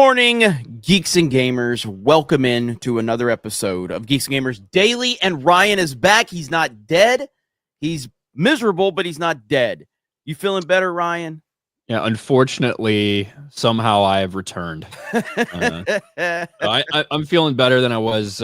morning, Geeks and Gamers. Welcome in to another episode of Geeks and Gamers Daily. And Ryan is back. He's not dead. He's miserable, but he's not dead. You feeling better, Ryan? Yeah, unfortunately, somehow I have returned. I'm feeling better than I was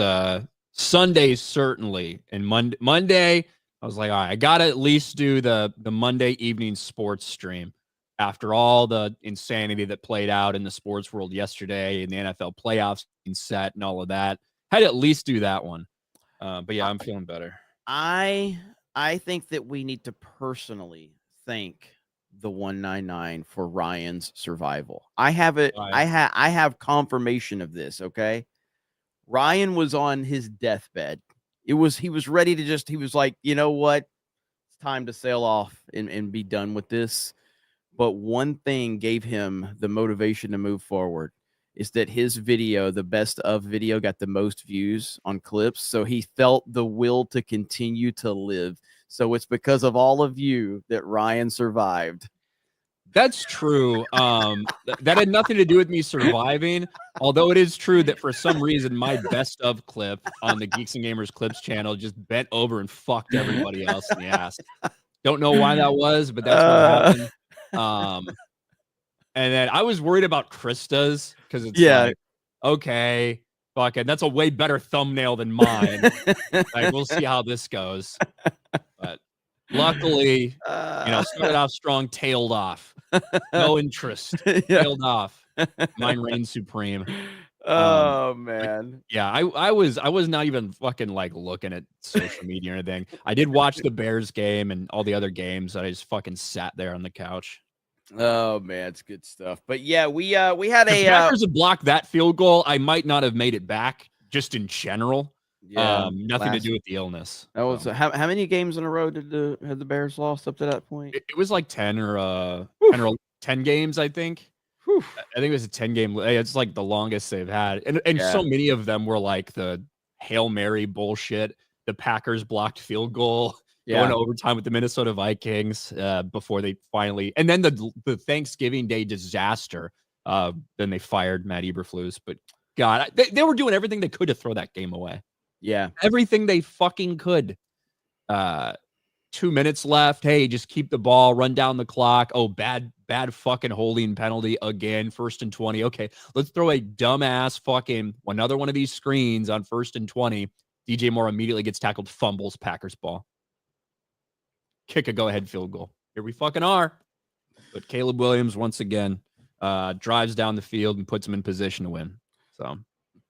Sunday, certainly. And Monday, I was like, all right, I got to at least do the Monday evening sports stream. After all the insanity that played out in the sports world yesterday and the NFL playoffs being set and all of that, had to at least do that one. But yeah, I'm feeling better. I think that we need to personally thank the 199 for Ryan's survival. I have it. I have confirmation of this. Okay, Ryan was on his deathbed. He was ready to he was like, you know what, it's time to sail off and be done with this. But one thing gave him the motivation to move forward is that his video, the best of video, got the most views on clips. So he felt the will to continue to live. So it's because of all of you that Ryan survived. That's true. That had nothing to do with me surviving. Although it is true that for some reason, my best of clip on the Geeks and Gamers Clips channel just bent over and fucked everybody else in the ass. Don't know why that was, but that's what happened. And then I was worried about Krista's because it's like, okay, fuck it, that's a way better thumbnail than mine. Like, we'll see how this goes. But luckily, started off strong, tailed off. No interest. Tailed off. Mine reigned supreme. Oh man. Yeah, I was not even fucking like looking at social media or anything. I did watch the Bears game and all the other games. I just fucking sat there on the couch. Oh man, it's good stuff. But yeah, we had if Packers had blocked that field goal, I might not have made it back. Just in general, nothing to do with the illness. That was how many games in a row had the Bears lost up to that point? It was like 10 or 10 games, I think. Whew. I think it was a 10-game. It's like the longest they've had, and so many of them were like the Hail Mary bullshit. The Packers blocked field goal. Going to overtime with the Minnesota Vikings before they finally, and then the Thanksgiving Day disaster. Then they fired Matt Eberflus. But God, they were doing everything they could to throw that game away. Yeah, everything they fucking could. 2 minutes left. Hey, just keep the ball, run down the clock. Oh, bad fucking holding penalty again. 1st and 20. Okay, let's throw a dumbass fucking another one of these screens on 1st and 20. DJ Moore immediately gets tackled, fumbles, Packers ball. Kick a go-ahead field goal. Here we fucking are. But Caleb Williams, once again, drives down the field and puts him in position to win. So,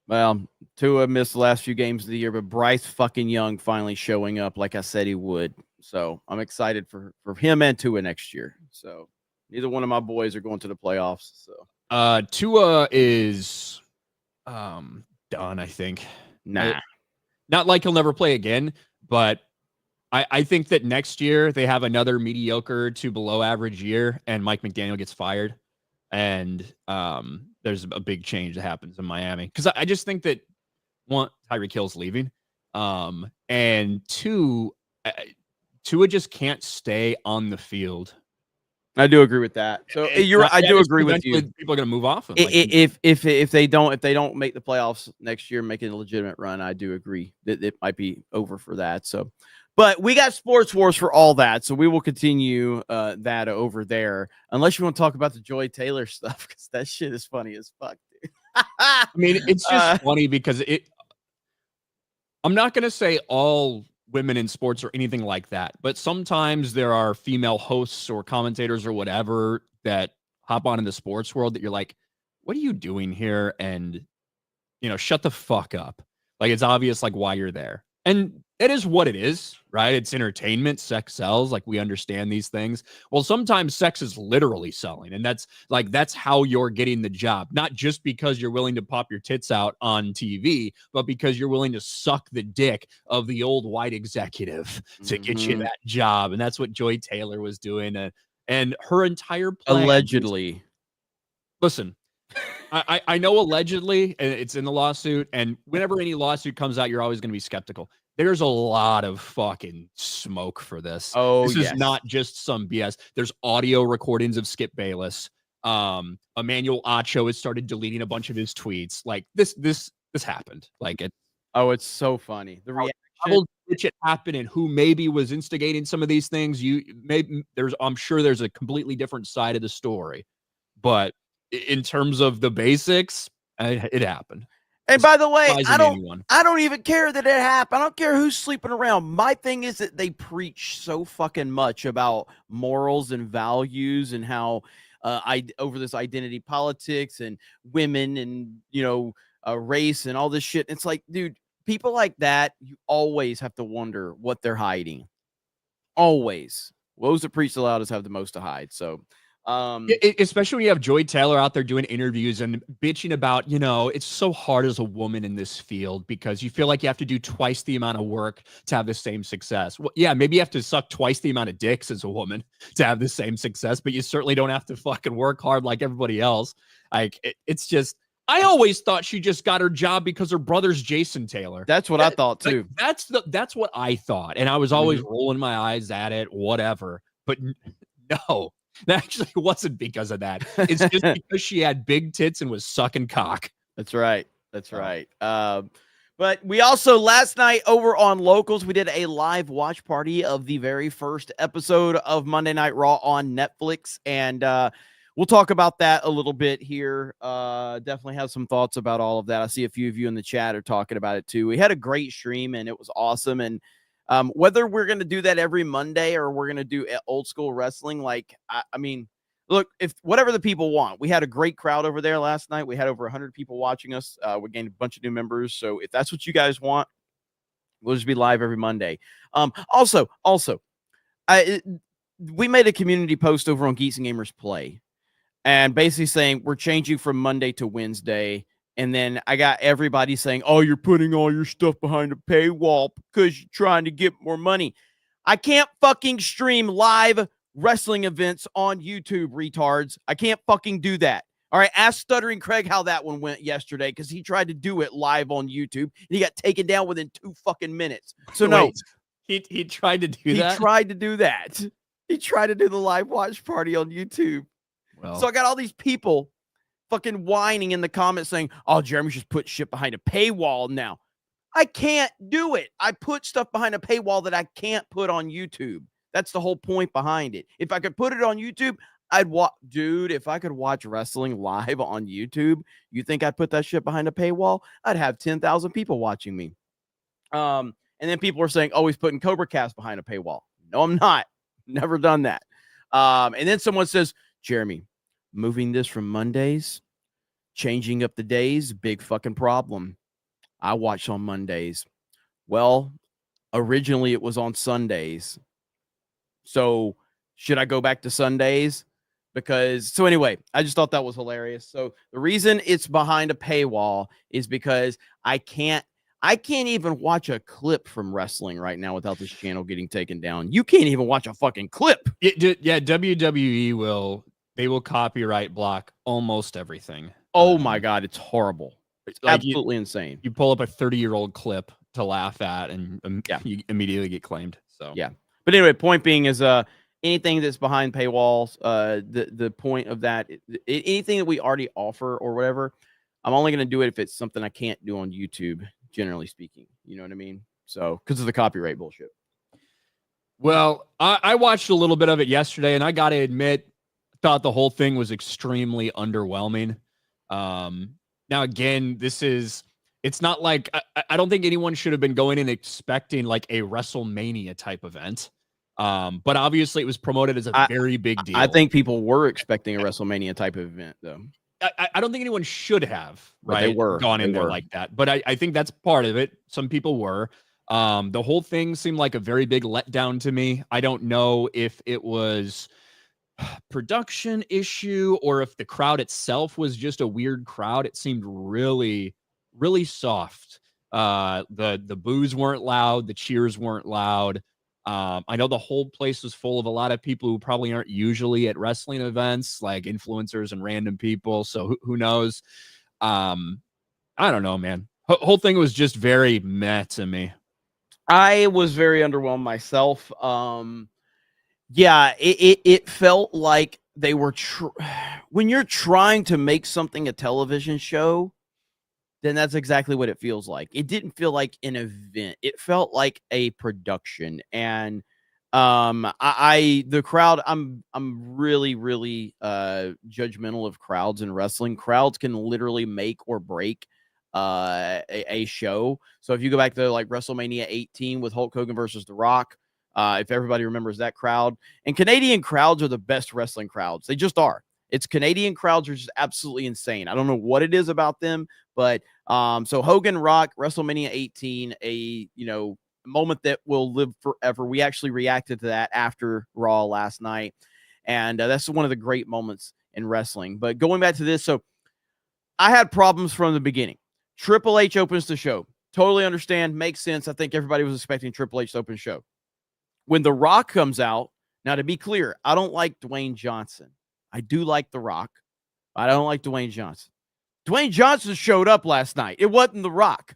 well, Tua missed the last few games of the year, but Bryce fucking Young finally showing up like I said he would. So I'm excited for him and Tua next year. So neither one of my boys are going to the playoffs. So Tua is done, I think. Nah. Not like he'll never play again, but I think that next year they have another mediocre to below average year and Mike McDaniel gets fired. And there's a big change that happens in Miami. Because I just think that, one, Tyreek Hill's leaving. And two, Tua just can't stay on the field. I do agree with that. So I do agree with you. People are going to move off him. If they don't make the playoffs next year, making a legitimate run, I do agree that it might be over for that. So. But we got Sports Wars for all that, so we will continue that over there. Unless you want to talk about the Joy Taylor stuff, because that shit is funny as fuck, dude. I mean, it's just funny because I'm not going to say all women in sports or anything like that, but sometimes there are female hosts or commentators or whatever that hop on in the sports world that you're like, what are you doing here? And, shut the fuck up. Like, it's obvious, like, why you're there. And it is what it is, right? It's entertainment. Sex sells. Like, we understand these things. Well, sometimes sex is literally selling. And that's how you're getting the job. Not just because you're willing to pop your tits out on TV, but because you're willing to suck the dick of the old white executive to get you that job. And that's what Joy Taylor was doing. And her entire plan. Allegedly. Listen. I know allegedly, and it's in the lawsuit, and whenever any lawsuit comes out, you're always going to be skeptical. There's a lot of fucking smoke for this. Oh, this is not just some BS. There's audio recordings of Skip Bayless Emmanuel Acho has started deleting a bunch of his tweets. Like this happened. Like it. Oh, it's so funny. The reaction, which it happened, and who maybe was instigating some of these things. I'm sure there's a completely different side of the story, but in terms of the basics, it happened. And by the way, I don't even care that it happened. I don't care who's sleeping around. My thing is that they preach so fucking much about morals and values and how over this identity politics and women and, you know, race and all this shit. It's like, dude, people like that, you always have to wonder what they're hiding. Always. Those that preach the loudest have the most to hide. So, especially when you have Joy Taylor out there doing interviews and bitching about, you know, it's so hard as a woman in this field because you feel like you have to do twice the amount of work to have the same success. Well, yeah, maybe you have to suck twice the amount of dicks as a woman to have the same success, but you certainly don't have to fucking work hard like everybody else. Like it's just, I always thought she just got her job because her brother's Jason Taylor. That's what I thought too. Like, that's what I thought, and I was always rolling my eyes at it, whatever. But no. That actually wasn't because of that. It's just because she had big tits and was sucking cock. That's right. That's right. But we also, last night over on Locals, we did a live watch party of the very first episode of Monday Night Raw on Netflix. And we'll talk about that a little bit here. Definitely have some thoughts about all of that. I see a few of you in the chat are talking about it too. We had a great stream and it was awesome. And whether we're going to do that every Monday or we're going to do old school wrestling, like, I mean, look, if whatever the people want, we had a great crowd over there last night. We had over 100 people watching us. We gained a bunch of new members. So if that's what you guys want, we'll just be live every Monday. Also, we made a community post over on Geeks Gamers Play and basically saying we're changing from Monday to Wednesday. And then I got everybody saying, oh, you're putting all your stuff behind a paywall because you're trying to get more money. I can't fucking stream live wrestling events on YouTube, retards. I can't fucking do that. All right, ask Stuttering Craig how that one went yesterday because he tried to do it live on YouTube and he got taken down within 2 fucking minutes. So no. He tried to do that? He tried to do that. He tried to do the live watch party on YouTube. Well, so I got all these people fucking whining in the comments saying, oh, Jeremy's just put shit behind a paywall now. I can't do it. I put stuff behind a paywall that I can't put on YouTube. That's the whole point behind it. If I could put it on YouTube, I'd watch. Dude, if I could watch wrestling live on YouTube, you think I'd put that shit behind a paywall? I'd have 10,000 people watching me. And then people are saying, oh, he's putting Cobra Cast behind a paywall. No, I'm not. Never done that. And then someone says, Jeremy, moving this from Mondays, changing up the days, big fucking problem. I watch on Mondays. Well, originally it was on Sundays. So should I go back to Sundays? So anyway, I just thought that was hilarious. So the reason it's behind a paywall is because I can't even watch a clip from wrestling right now without this channel getting taken down. You can't even watch a fucking clip. Yeah, WWE will copyright block almost everything. Oh my God, it's horrible. It's like absolutely insane. You pull up a 30-year-old clip to laugh at and you immediately get claimed. So yeah. But anyway, point being is anything that's behind paywalls, the point of that, anything that we already offer or whatever, I'm only going to do it if it's something I can't do on YouTube, generally speaking. You know what I mean? So because of the copyright bullshit. Well, I watched a little bit of it yesterday, and I got to admit, thought the whole thing was extremely underwhelming. Now, again, it's not like I don't think anyone should have been going in expecting like a WrestleMania type event. But obviously it was promoted as a very big deal. I think people were expecting a WrestleMania type of event, though. I don't think anyone should have, right? Gone in there like that. But I think that's part of it. Some people were. The whole thing seemed like a very big letdown to me. I don't know if it was production issue or if the crowd itself was just a weird crowd. It seemed really, really soft. The boos weren't loud. The cheers weren't loud. I know the whole place was full of a lot of people who probably aren't usually at wrestling events, like influencers and random people. So who knows? I don't know, man. Whole thing was just very meh to me. I was very underwhelmed myself. Yeah, it felt like they were when you're trying to make something a television show, then that's exactly what it feels like. It didn't feel like an event. It felt like a production. And the crowd, I'm really judgmental of crowds in wrestling. Crowds can literally make or break a show. So if you go back to like WrestleMania 18 with Hulk Hogan versus The Rock, if everybody remembers that crowd, and Canadian crowds are the best wrestling crowds. They just are. It's Canadian crowds are just absolutely insane. I don't know what it is about them, but so Hogan Rock WrestleMania 18, a moment that will live forever. We actually reacted to that after Raw last night, and that's one of the great moments in wrestling. But going back to this, so I had problems from the beginning. Triple H opens the show. Totally understand, makes sense. I think everybody was expecting Triple H to open the show. When The Rock comes out, now to be clear, I don't like Dwayne Johnson. I do like The Rock. I don't like Dwayne Johnson. Dwayne Johnson showed up last night. It wasn't The Rock.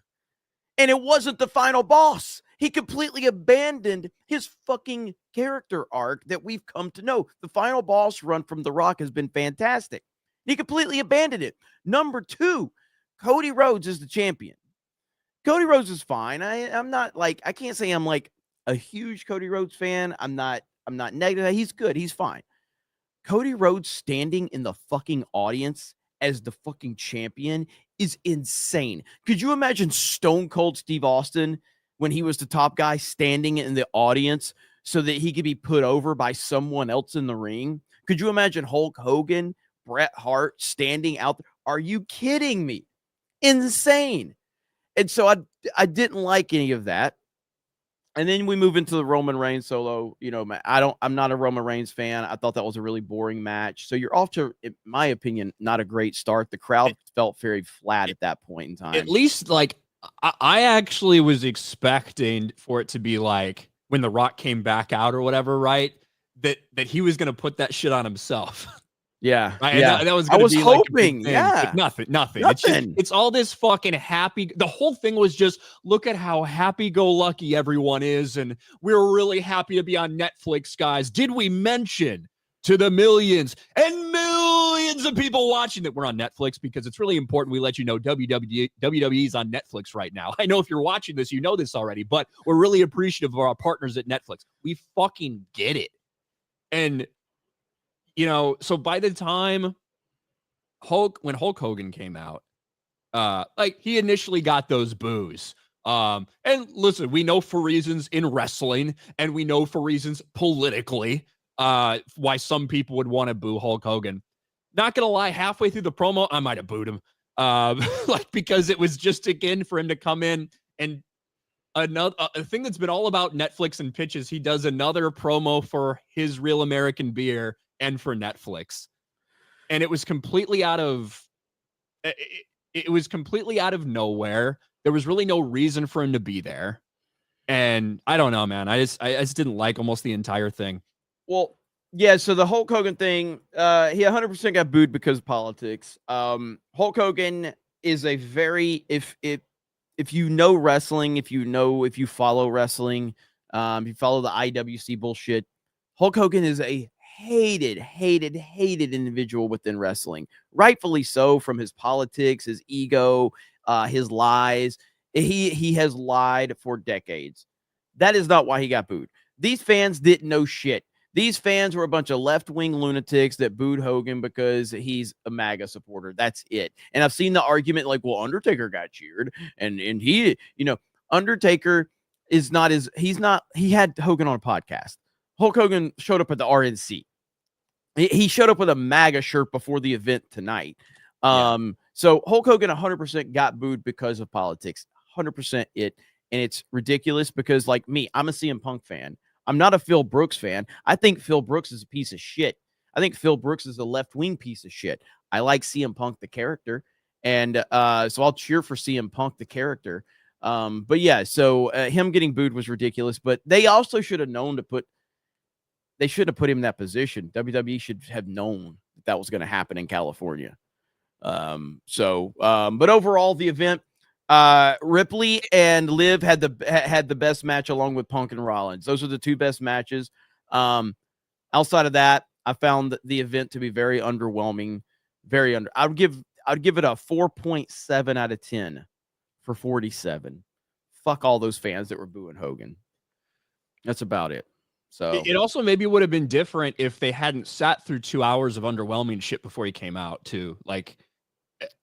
And it wasn't the final boss. He completely abandoned his fucking character arc that we've come to know. The final boss run from The Rock has been fantastic. He completely abandoned it. Number 2, Cody Rhodes is the champion. Cody Rhodes is fine. I'm not like, I can't say I'm like a huge Cody Rhodes fan. I'm not negative. He's good. He's fine. Cody Rhodes standing in the fucking audience as the fucking champion is insane. Could you imagine Stone Cold Steve Austin when he was the top guy standing in the audience so that he could be put over by someone else in the ring? Could you imagine Hulk Hogan, Bret Hart standing out there? Are you kidding me? Insane. And so I didn't like any of that. And then we move into the Roman Reigns solo. I'm not a Roman Reigns fan. I thought that was a really boring match. So you're off to, in my opinion, not a great start. The crowd felt very flat at that point in time. At least, like, I actually was expecting for it to be like when The Rock came back out or whatever, right? That he was going to put that shit on himself. Yeah. Right? Yeah. And that was going to be hoping, like, yeah. Like nothing. It's all this fucking happy. The whole thing was just look at how happy-go-lucky everyone is. And we're really happy to be on Netflix, guys. Did we mention to the millions and millions of people watching that we're on Netflix? Because it's really important we let you know WWE is on Netflix right now. I know if you're watching this, you know this already, but we're really appreciative of our partners at Netflix. We fucking get it. And so by the time when Hulk Hogan came out, like he initially got those boos. And listen, we know for reasons in wrestling and we know for reasons politically, why some people would want to boo Hulk Hogan. Not going to lie, halfway through the promo, I might have booed him. Because it was just, again, for him to come in and another thing that's been all about Netflix and pitches. He does another promo for his Real American Beer and for Netflix. And it was completely out of nowhere. There was really no reason for him to be there. And I don't know, man. I just didn't like almost the entire thing. Well, yeah, so the Hulk Hogan thing, he 100% got booed because of politics. Hulk Hogan is a very, if you know wrestling, if you follow wrestling, if you follow the IWC bullshit, Hulk Hogan is a hated individual within wrestling. Rightfully so, from his politics, his ego, his lies. He has lied for decades. That is not why he got booed. These fans didn't know shit. These fans were a bunch of left-wing lunatics that booed Hogan because he's a MAGA supporter. That's it. And I've seen the argument like, well, Undertaker got cheered. And he, Undertaker is not he had Hogan on a podcast. Hulk Hogan showed up at the RNC. He showed up with a MAGA shirt before the event tonight. So Hulk Hogan 100% got booed because of politics. 100% it. And it's ridiculous because, like me, I'm a CM Punk fan. I'm not a Phil Brooks fan. I think Phil Brooks is a piece of shit. I think Phil Brooks is a left-wing piece of shit. I like CM Punk, the character. And so I'll cheer for CM Punk, the character. But yeah, so him getting booed was ridiculous. But they also should have known they should have put him in that position. WWE should have known that was going to happen in California. But overall, the event, Ripley and Liv had the best match along with Punk and Rollins. Those are the two best matches. Outside of that, I found the event to be very underwhelming. I'd give it a 4.7 out of 10 for 47. Fuck all those fans that were booing Hogan. That's about it. So it also maybe would have been different if they hadn't sat through 2 hours of underwhelming shit before he came out too. Like,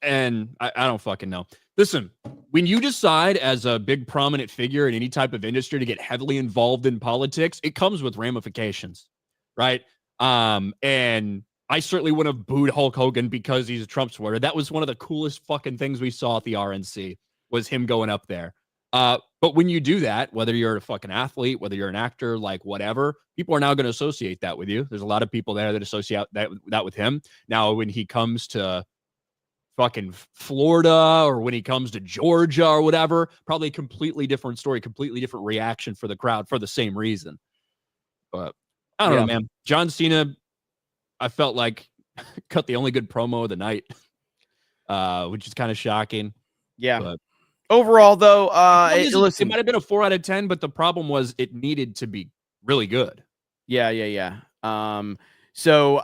and I don't fucking know. Listen, when you decide as a big prominent figure in any type of industry to get heavily involved in politics, it comes with ramifications, right? And I certainly wouldn't have booed Hulk Hogan because he's a Trump supporter. That was one of the coolest fucking things we saw at the RNC was him going up there. But when you do that, whether you're a fucking athlete, whether you're an actor, like whatever, people are now going to associate that with you. There's a lot of people there that associate that with him. Now, when he comes to fucking Florida or when he comes to Georgia or whatever, probably a completely different story, completely different reaction for the crowd for the same reason. But I don't know, man. John Cena, I felt like cut the only good promo of the night, which is kind of shocking. Yeah. But overall, though, it might have been a 4 out of 10, but the problem was it needed to be really good. Yeah. So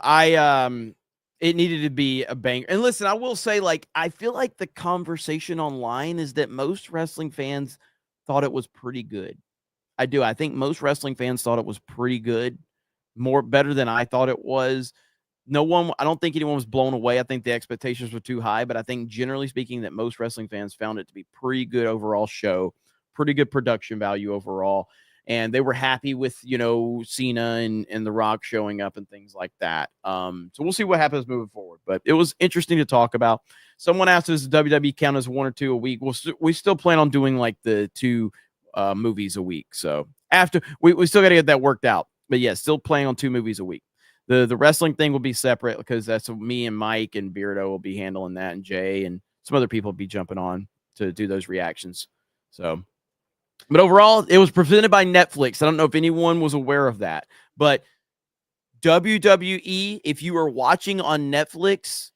it needed to be a banger. And listen, I will say, like, I feel like the conversation online is that most wrestling fans thought it was pretty good. I do. I think most wrestling fans thought it was pretty good, better than I thought it was. I don't think anyone was blown away. I think the expectations were too high, but I think generally speaking that most wrestling fans found it to be pretty good overall show, pretty good production value overall. And they were happy with, Cena and The Rock showing up and things like that. So we'll see what happens moving forward. But it was interesting to talk about. Someone asked, does WWE count as 1 or 2 a week? We still plan on doing like the 2 movies a week. So after we still got to get that worked out. But yeah, still playing on 2 movies a week. The wrestling thing will be separate because that's me and Mike and Beardo will be handling that, and Jay and some other people will be jumping on to do those reactions. So, but overall, it was presented by Netflix. I don't know if anyone was aware of that, but WWE, if you were watching on Netflix,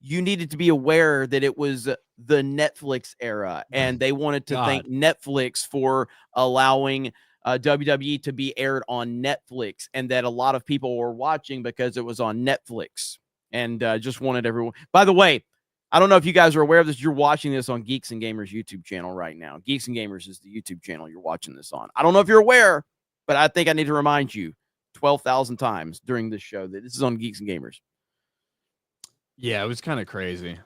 you needed to be aware that it was the Netflix era, and they wanted to thank Netflix for allowing WWE to be aired on Netflix, and that a lot of people were watching because it was on Netflix, and just wanted everyone. By the way, I don't know if you guys are aware of this. You're watching this on Geeks and Gamers YouTube channel right now. Geeks and Gamers is the YouTube channel you're watching this on. I don't know if you're aware, but I think I need to remind you 12,000 times during this show that this is on Geeks and Gamers. Yeah, it was kind of crazy.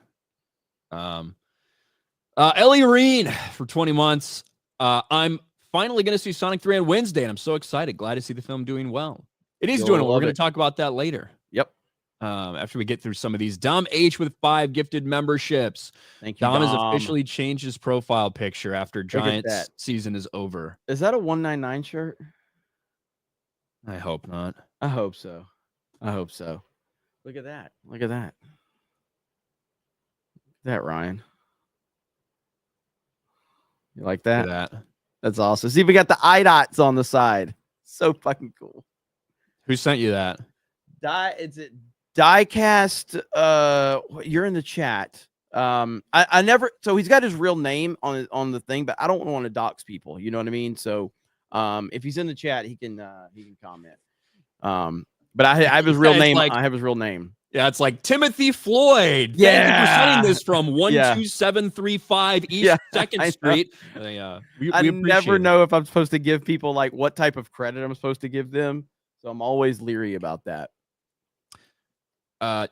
Ellie Reen for 20 months. I'm finally going to see Sonic 3 on Wednesday, and I'm so excited. Glad to see the film doing well. It is doing well. We're going to talk about that later. Yep. After we get through some of these. Dom H with 5 gifted memberships. Thank you, Dom has officially changed his profile picture after Giants season is over. Is that a 199 shirt? I hope not. I hope so. Look at that. Look at that, Ryan. You like that? Look at that. That's awesome. See, we got the eye dots on the side. So fucking cool. Who sent you that? Diecast. You're in the chat. I never. So he's got his real name on the thing, but I don't want to dox people. You know what I mean? So, if he's in the chat, he can comment. But I have his real name. I have his real name. Yeah, it's like Timothy Floyd. Yeah, thank you for sending this from 12735 East 2nd Street. I never know if I'm supposed to give people like what type of credit I'm supposed to give them, so I'm always leery about that.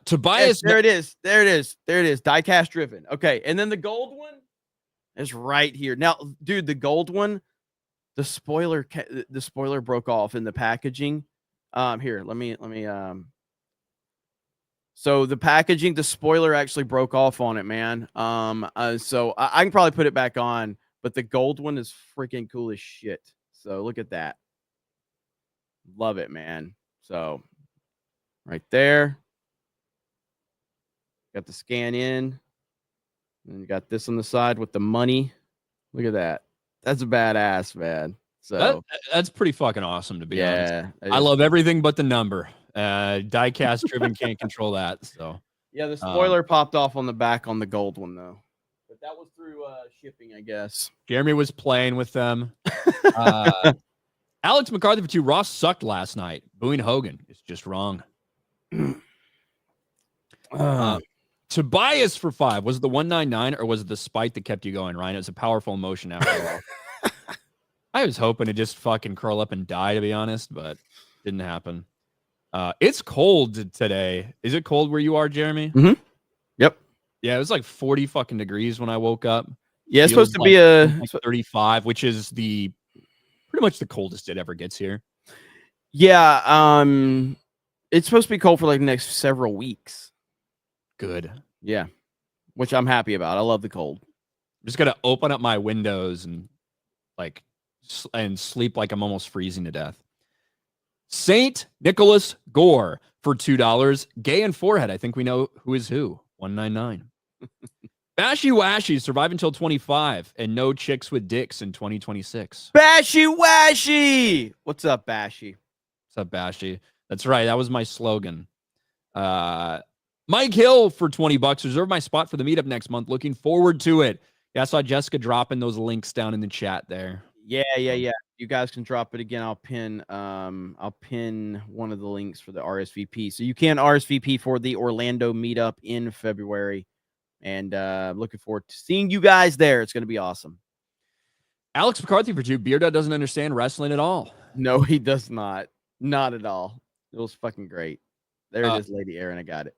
Tobias, there it is. Diecast driven. Okay, and then the gold one is right here. Now, dude, the gold one, the spoiler broke off in the packaging. Here, let me. So the packaging, the spoiler actually broke off on it, man. So I can probably put it back on, but the gold one is freaking cool as shit. So look at that. Love it, man. So right there. Got the scan in. And you got this on the side with the money. Look at that. That's a badass, man. So that's pretty fucking awesome, to be honest. I love everything but the number. Diecast driven can't control that. So yeah, the spoiler popped off on the back on the gold one though, but that was through shipping, I guess. Jeremy was playing with them. Alex McCarthy for 2. Ross sucked last night. Booing Hogan is just wrong. Tobias for 5. Was it the 199 or was it the spike that kept you going, Ryan? It was a powerful emotion after all. I was hoping to just fucking curl up and die, to be honest, but didn't happen. It's cold today. Is it cold where you are, Jeremy? Mm-hmm. Yep. Yeah, it was like 40 fucking degrees when I woke up. Yeah, it's supposed to be like 35, which is pretty much the coldest it ever gets here. Yeah, it's supposed to be cold for like the next several weeks. Good. Yeah, which I'm happy about. I love the cold. I'm just gonna open up my windows and sleep like I'm almost freezing to death. Saint Nicholas Gore for $2. Gay and forehead. I think we know who is who. 199. Bashy Washy survive until 25 and no chicks with dicks in 2026. Bashy Washy. What's up, Bashy? What's up, Bashy? That's right. That was my slogan. Mike Hill for $20. Reserve my spot for the meetup next month. Looking forward to it. Yeah, I saw Jessica dropping those links down in the chat there. Yeah. You guys can drop it again. I'll pin one of the links for the RSVP. So you can RSVP for the Orlando meetup in February. And looking forward to seeing you guys there. It's going to be awesome. Alex McCarthy for 2. Beardo doesn't understand wrestling at all. No, he does not. Not at all. It was fucking great. There it is, Lady Aaron. I got it.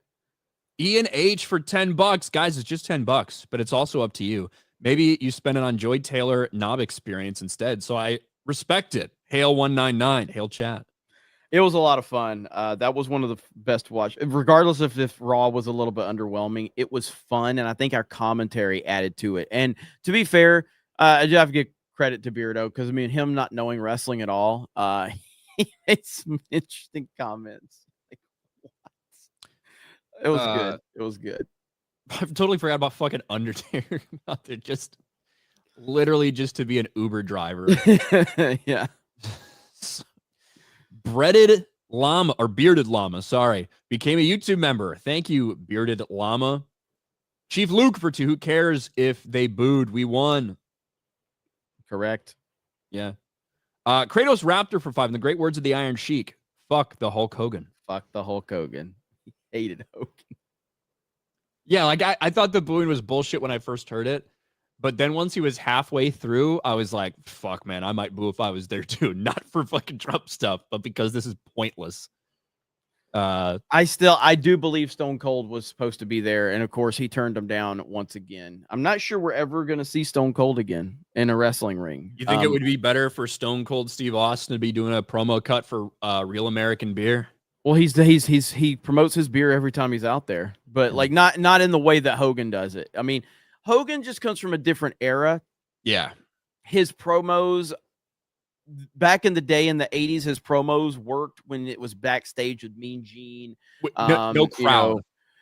Ian H for $10. Guys, it's just $10, but it's also up to you. Maybe you spend it on Joy Taylor knob experience instead. So I respect it. Hail 199. Hail chat. It was a lot of fun. That was one of the best to watch. Regardless of if Raw was a little bit underwhelming, it was fun, and I think our commentary added to it. And to be fair, I do have to give credit to Beardo because, I mean, him not knowing wrestling at all, he made some interesting comments. Like, what? It was good. It was good. I totally forgot about fucking Undertaker out there, just literally just to be an Uber driver. Yeah. Bearded Llama, sorry, became a YouTube member. Thank you, Bearded Llama. Chief Luke for 2. Who cares if they booed? We won. Correct. Yeah. Kratos Raptor for 5. In the great words of the Iron Sheik, fuck the Hulk Hogan. Fuck the Hulk Hogan. He hated Hogan. Yeah, like I thought the booing was bullshit when I first heard it. But then once he was halfway through, I was like, fuck, man, I might boo if I was there too. Not for fucking Trump stuff, but because this is pointless. I do believe Stone Cold was supposed to be there. And of course, he turned him down once again. I'm not sure we're ever going to see Stone Cold again in a wrestling ring. You think it would be better for Stone Cold Steve Austin to be doing a promo cut for Real American Beer? Well, he promotes his beer every time he's out there, but like not in the way that Hogan does it. I mean, Hogan just comes from a different era. Yeah. His promos back in the day in the 80s, his promos worked when it was backstage with Mean Gene. No crowd. You know.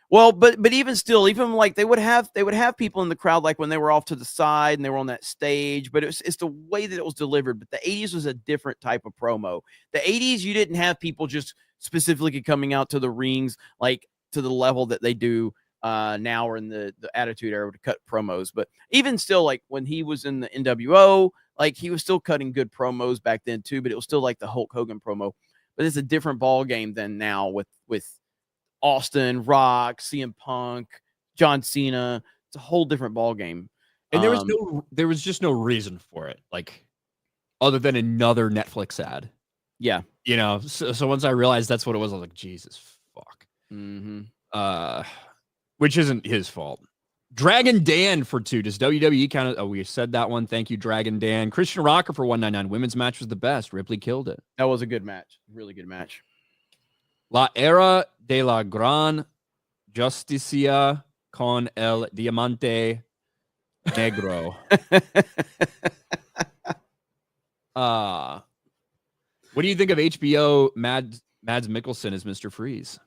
Well, but even still, even like they would have people in the crowd, like when they were off to the side and they were on that stage, but it's the way that it was delivered. But the 80s was a different type of promo. The 80s, you didn't have people just specifically coming out to the rings, like to the level that they do now or in the Attitude Era to cut promos. But even still, like when he was in the NWO, like he was still cutting good promos back then too, but it was still like the Hulk Hogan promo. But it's a different ball game than now with Austin, Rock, CM Punk, John Cena. It's a whole different ball game. And there was just no reason for it, like other than another Netflix ad. Yeah. You know, so once I realized that's what it was, I was like, Jesus fuck. Mm-hmm. Which isn't his fault. Dragon Dan for 2. Does WWE count? Oh, we said that one. Thank you, Dragon Dan. Christian Rocker for 199. Women's match was the best. Ripley killed it. That was a good match. Really good match. La Era de la Gran Justicia con el Diamante Negro. What do you think of HBO Mads Mikkelsen as Mr. Freeze?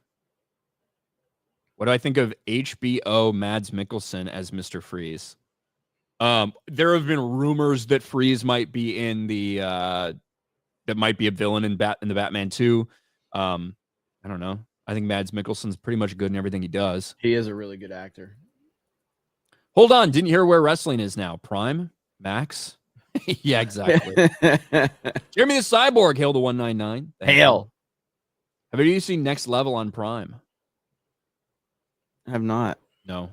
What do I think of HBO Mads Mikkelsen as Mr. Freeze? There have been rumors that Freeze might be in that might be a villain in the Batman 2. I don't know. I think Mads Mikkelsen's pretty much good in everything he does. He is a really good actor. Hold on. Didn't hear where wrestling is now. Prime? Max? Yeah, exactly. Jeremy the Cyborg, hail to 199. Hail. Have you seen Next Level on Prime? I have not. No.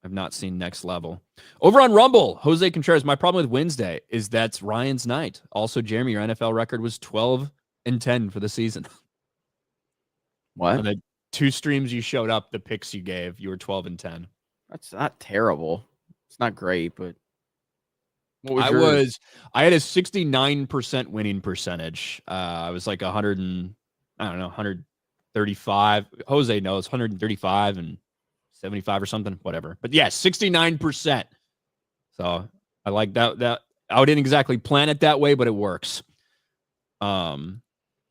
I've not seen Next Level. Over on Rumble, Jose Contreras, my problem with Wednesday is that's Ryan's night. Also, Jeremy, your NFL record was 12-10 for the season. What? On the 2 streams you showed up, the picks you gave, you were 12-10. That's not terrible. It's not great, but what was I yours? I had a 69% winning percentage. I was like 135. Jose knows 135 and 75 or something, whatever. But yeah, 69%. So I like that. I didn't exactly plan it that way, but it works. But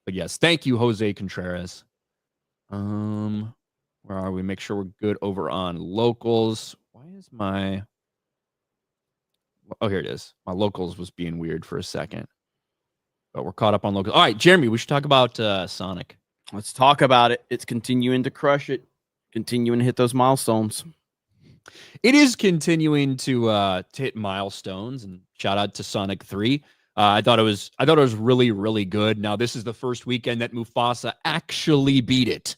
yes, thank you, Jose Contreras. Where are we? Make sure we're good over on locals. Why is my... Oh, here it is. My locals was being weird for a second. But we're caught up on locals. All right, Jeremy, we should talk about Sonic. Let's talk about it. It's continuing to crush it. Continuing to hit those milestones. It is continuing to hit milestones, and shout out to Sonic 3. I thought it was really, really good. Now, this is the first weekend that Mufasa actually beat it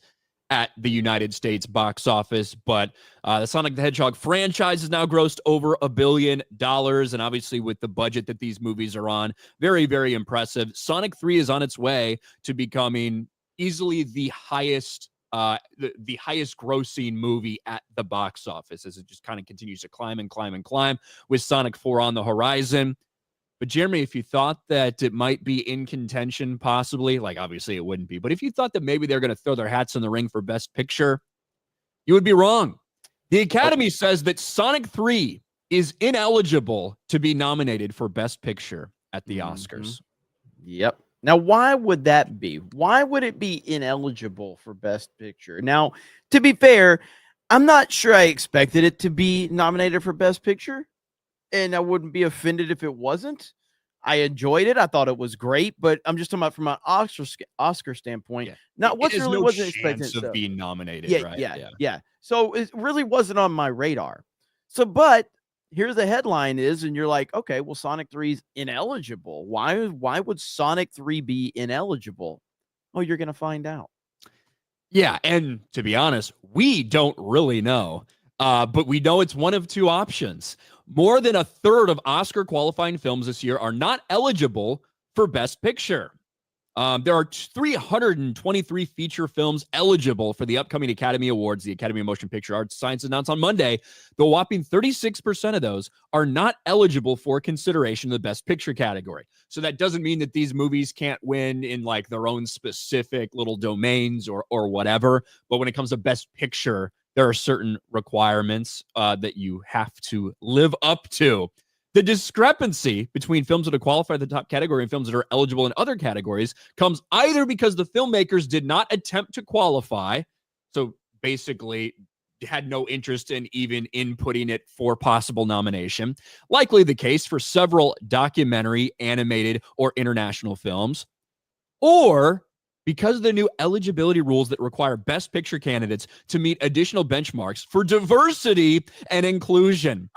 at the United States box office, but the Sonic the Hedgehog franchise has now grossed over $1 billion, and obviously with the budget that these movies are on, very, very impressive. Sonic 3 is on its way to becoming easily the highest the highest grossing movie at the box office, as it just kind of continues to climb and climb and climb, with Sonic 4 on the horizon. But Jeremy, if you thought that it might be in contention, possibly, like obviously it wouldn't be, but if you thought that maybe they're going to throw their hats in the ring for Best Picture, you would be wrong. The Academy says that Sonic 3 is ineligible to be nominated for Best Picture at the Oscars. Yep. Now, why would that be? Why would it be ineligible for Best Picture? Now, to be fair, I'm not sure I expected it to be nominated for Best Picture, and I wouldn't be offended if it wasn't. I enjoyed it. I thought it was great, but I'm just talking about from an Oscar standpoint. Yeah. Wasn't expecting of being nominated. Yeah, right? Yeah. So it really wasn't on my radar. So, but here the headline is, and you're like, okay, well, Sonic 3 is ineligible. Why would Sonic 3 be ineligible? Oh, you're going to find out. Yeah, and to be honest, we don't really know. But we know it's one of 2 options. More than a third of Oscar qualifying films this year are not eligible for Best Picture. There are 323 feature films eligible for the upcoming Academy Awards. The Academy of Motion Picture Arts Science announced on Monday, the whopping 36% of those are not eligible for consideration in the Best Picture category. So that doesn't mean that these movies can't win in like their own specific little domains or whatever. But when it comes to Best Picture, there are certain requirements that you have to live up to. The discrepancy between films that are qualified in the top category and films that are eligible in other categories comes either because the filmmakers did not attempt to qualify, so basically had no interest in even inputting it for possible nomination, likely the case for several documentary, animated, or international films, or because of the new eligibility rules that require Best Picture candidates to meet additional benchmarks for diversity and inclusion.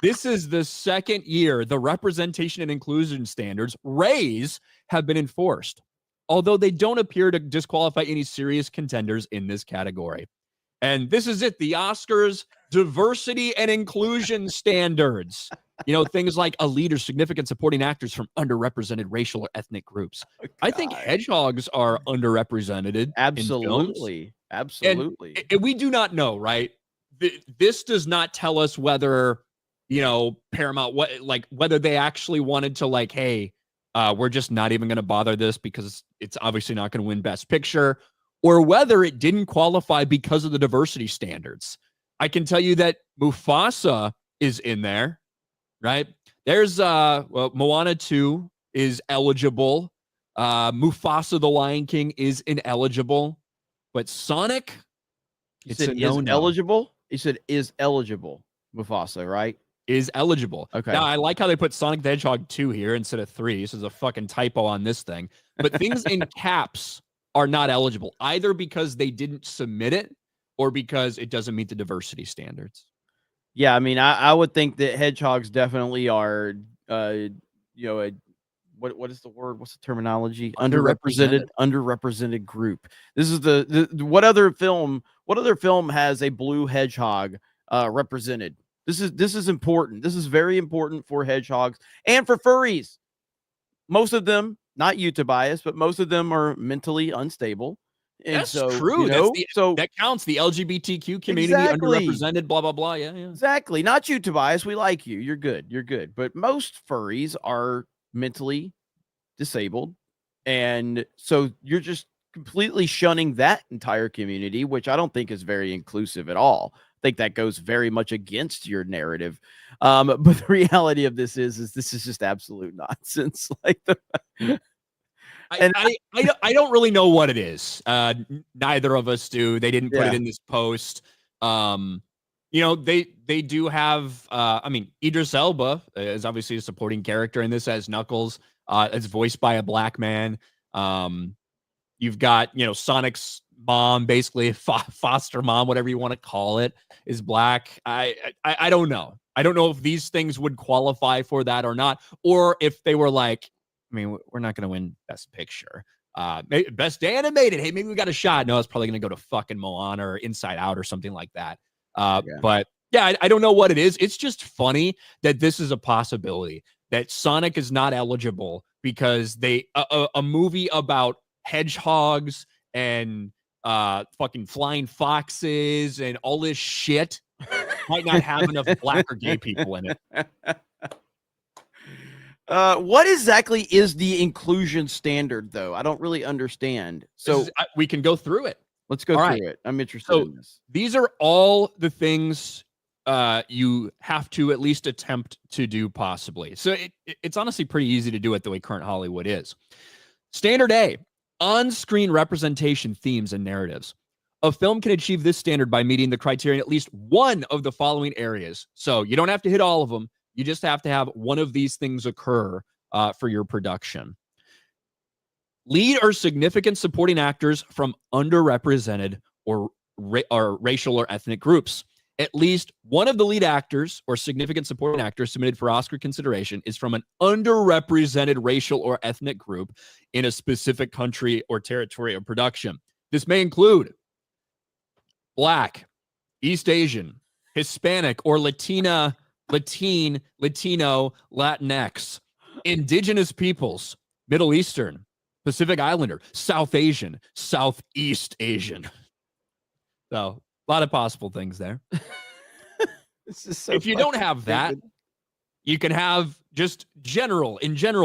This is the second year the representation and inclusion standards, RAIs, have been enforced, although they don't appear to disqualify any serious contenders in this category. And this is it, the Oscars diversity and inclusion standards. You know, things like a lead or significant supporting actors from underrepresented racial or ethnic groups. Oh, I think hedgehogs are underrepresented. Absolutely. Absolutely. And we do not know, right? This does not tell us whether, you know, Paramount, whether they actually wanted to like, hey, we're just not even going to bother this because it's obviously not going to win Best Picture, or whether it didn't qualify because of the diversity standards. I can tell you that Mufasa is in there, right? There's Moana 2 is eligible. Mufasa the Lion King is ineligible. But Sonic, it's a no-no. Eligible? You said is eligible. Mufasa, right? Is eligible. Okay. Now, I like how they put Sonic the Hedgehog 2 here instead of 3. This is a fucking typo on this thing. But things in caps are not eligible, either because they didn't submit it or because it doesn't meet the diversity standards. Yeah, I mean, I would think that hedgehogs definitely are, what what is the word? What's the terminology? Underrepresented group. This is the what other film has a blue hedgehog represented? This is important. This is very important for hedgehogs and for furries. Most of them, not you, Tobias, but most of them are mentally unstable. And that's so, true. That counts. The LGBTQ community, exactly. underrepresented, blah, blah, blah. Yeah. Exactly. Not you, Tobias. We like you. You're good. But most furries are mentally disabled. And so you're just completely shunning that entire community, which I don't think is very inclusive at all. I think that goes very much against your narrative. But the reality of this is this is just absolute nonsense. Like I don't really know what it is. Neither of us do. They didn't put it in this post. They do have. I mean, Idris Elba is obviously a supporting character in this as Knuckles. It's voiced by a black man. You've got Sonic's mom, basically foster mom, whatever you want to call it, is black. I don't know. I don't know if these things would qualify for that or not, or if they were like, I mean, we're not going to win Best Picture. Best Animated. Hey, maybe we got a shot. No, it's probably going to go to fucking Moana or Inside Out or something like that. But yeah, I don't know what it is. It's just funny that this is a possibility, that Sonic is not eligible because a movie about hedgehogs and fucking flying foxes and all this shit might not have enough black or gay people in it. What exactly is the inclusion standard, though? I don't really understand. So we can go through it. Let's go through it. I'm interested in this. These are all the things you have to at least attempt to do, possibly. So it's honestly pretty easy to do it the way current Hollywood is. Standard A, on-screen representation, themes, and narratives. A film can achieve this standard by meeting the criteria in at least one of the following areas. So you don't have to hit all of them. You just have to have one of these things occur for your production. Lead or significant supporting actors from underrepresented or racial or ethnic groups. At least one of the lead actors or significant supporting actors submitted for Oscar consideration is from an underrepresented racial or ethnic group in a specific country or territory of production. This may include Black, East Asian, Hispanic, or Latino, Latinx, Indigenous peoples, Middle Eastern, Pacific Islander, South Asian, Southeast Asian. So a lot of possible things there. This is so if you don't have that, you can have just general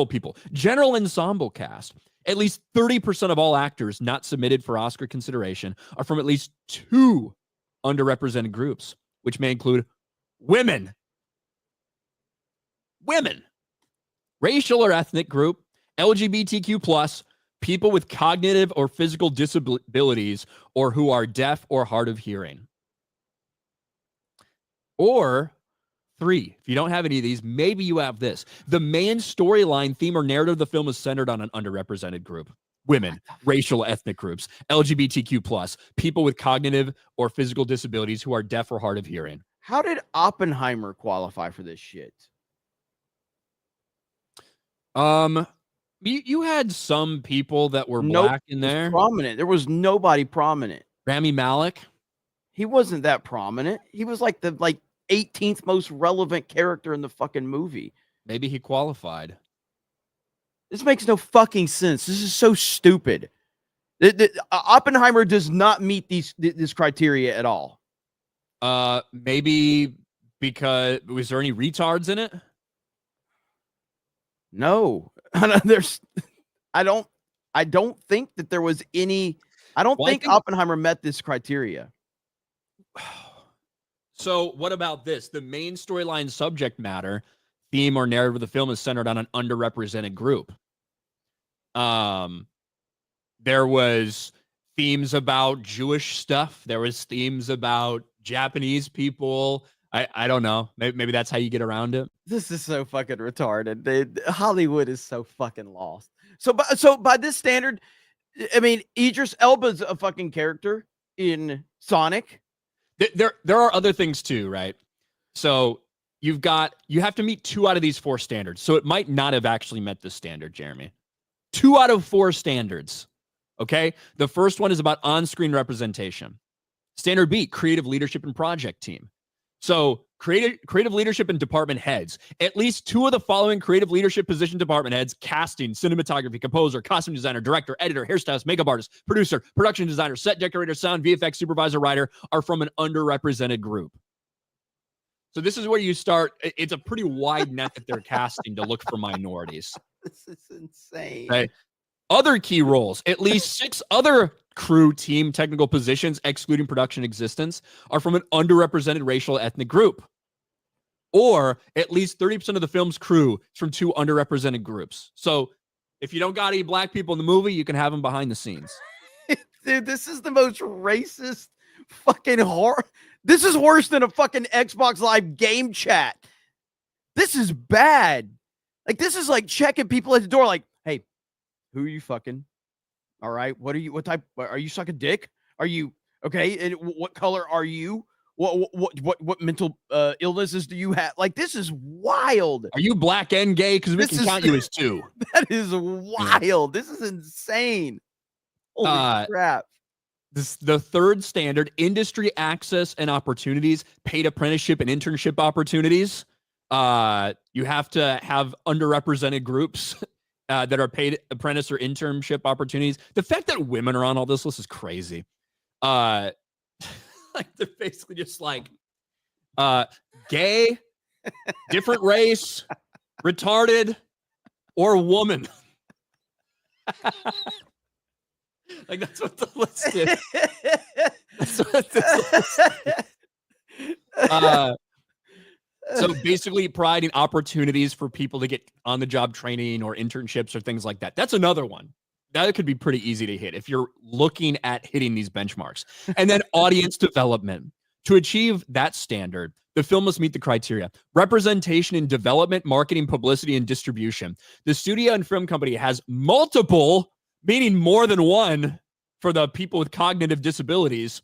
people, general ensemble cast. At least 30% of all actors not submitted for Oscar consideration are from at least two underrepresented groups, which may include women, racial or ethnic group, LGBTQ+, people with cognitive or physical disabilities, or who are deaf or hard of hearing. Or 3, if you don't have any of these, maybe you have this. The main storyline, theme, or narrative of the film is centered on an underrepresented group. Women, racial, ethnic groups, LGBTQ+, people with cognitive or physical disabilities who are deaf or hard of hearing. How did Oppenheimer qualify for this shit? You had some people that were black in there. Prominent. There was nobody prominent. Rami Malek. He wasn't that prominent. He was like the 18th most relevant character in the fucking movie. Maybe he qualified. This makes no fucking sense. This is so stupid. Oppenheimer does not meet this criteria at all. Maybe because was there any retards in it? No. I don't think that there was any. I don't think Oppenheimer met this criteria. So what about this? The main storyline, subject matter, theme, or narrative of the film is centered on an underrepresented group. There was themes about Jewish stuff. There was themes about Japanese people. I don't know. Maybe that's how you get around it. This is so fucking retarded. Hollywood is so fucking lost. So by this standard, I mean, Idris Elba's a fucking character in Sonic. There are other things too, right? So you have to meet 2 out of these 4 standards. So it might not have actually met the standard, Jeremy. 2 out of 4 standards. Okay. The first one is about on-screen representation. Standard B, creative leadership and project team. So creative leadership and department heads. At least 2 of the following creative leadership position department heads: casting, cinematography, composer, costume designer, director, editor, hairstylist, makeup artist, producer, production designer, set decorator, sound, VFX supervisor, writer, are from an underrepresented group. So this is where you start. It's a pretty wide net that they're casting to look for minorities. This is insane. Okay. Other key roles: at least 6 other crew, team, technical positions, excluding production existence, are from an underrepresented racial ethnic group. Or at least 30% of the film's crew is from 2 underrepresented groups. So if you don't got any black people in the movie, you can have them behind the scenes. Dude, this is the most racist fucking horror. This is worse than a fucking Xbox Live game chat. This is bad. Like, this is like checking people at the door, like, hey, who are you fucking? All right. What type? Are you sucking dick? Are you okay? And what color are you? What mental illnesses do you have? Like, this is wild. Are you black and gay? Because we can count you as 2. That is wild. This is insane. Holy crap. The third standard: industry access and opportunities, paid apprenticeship and internship opportunities. You have to have underrepresented groups that are paid apprentice or internship opportunities. The fact that women are on all this list is crazy. Like, they're basically just like gay, different race, retarded, or woman. Like, that's what the list is. That's what this list is. So basically providing opportunities for people to get on-the-job training or internships or things like that. That's another one. That could be pretty easy to hit if you're looking at hitting these benchmarks. And then audience development. To achieve that standard, the film must meet the criteria: representation in development, marketing, publicity, and distribution. The studio and film company has multiple, meaning more than one, for the people with cognitive disabilities,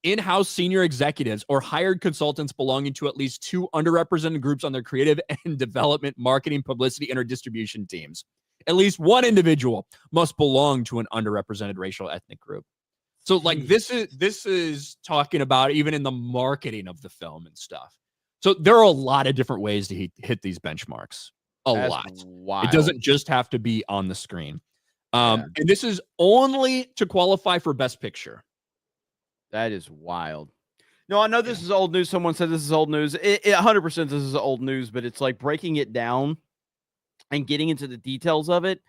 in-house senior executives or hired consultants belonging to at least 2 underrepresented groups on their creative and development, marketing, publicity, and or distribution teams. At least 1 individual must belong to an underrepresented racial ethnic group. So, like, this is talking about even in the marketing of the film and stuff. So there are a lot of different ways to hit these benchmarks. That's lot. Wild. It doesn't just have to be on the screen. And this is only to qualify for Best Picture. That is wild. No, I know this is old news. Someone said this is old news. 100% this is old news, but it's like breaking it down and getting into the details of it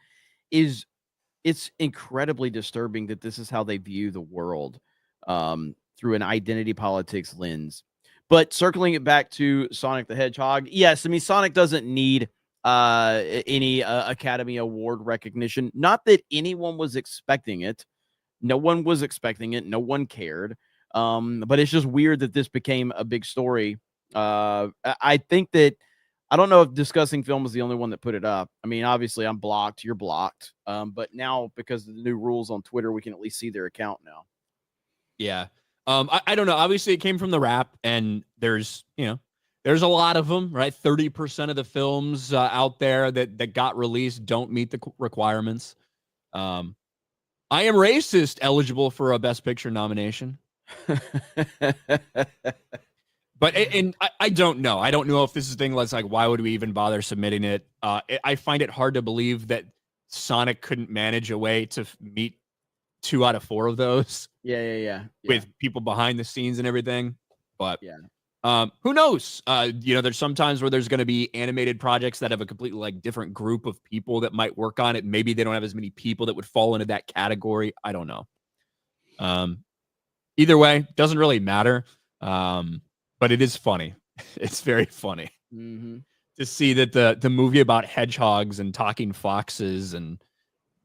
it's incredibly disturbing that this is how they view the world through an identity politics lens. But circling it back to Sonic the Hedgehog, yes, I mean, Sonic doesn't need any Academy Award recognition. Not that anyone was expecting it. No one was expecting it. No one cared. But it's just weird that this became a big story. I think that, I don't know if Discussing Film is the only one that put it up. I mean, obviously I'm blocked. You're blocked. But now, because of the new rules on Twitter, we can at least see their account now. Yeah. I don't know. Obviously it came from the Wrap, and there's a lot of them, right? 30% of the films out there that got released don't meet the requirements. I Am Racist eligible for a Best Picture nomination. But I don't know. I don't know if this is a thing that's like, why would we even bother submitting it? I find it hard to believe that Sonic couldn't manage a way to meet 2 out of 4 of those. Yeah. With people behind the scenes and everything. But yeah. Who knows? There's sometimes where there's going to be animated projects that have a completely like different group of people that might work on it. Maybe they don't have as many people that would fall into that category. I don't know. Either way, doesn't really matter. But it is funny. It's very funny to see that the movie about hedgehogs and talking foxes and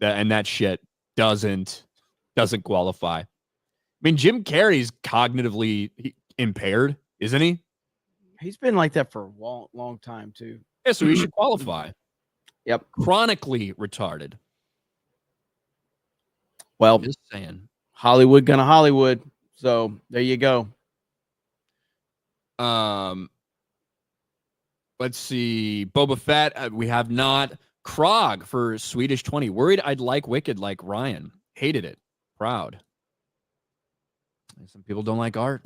that shit doesn't qualify. I mean, Jim Carrey's cognitively impaired, isn't he? He's been like that for a long time too. Yeah, so he should qualify. Yep. Chronically retarded. Well, just saying. Hollywood gonna Hollywood. So there you go. Let's see. Boba Fett. We have not. Krog for Swedish 20. Worried I'd like Wicked like Ryan. Hated it. Proud. Some people don't like art.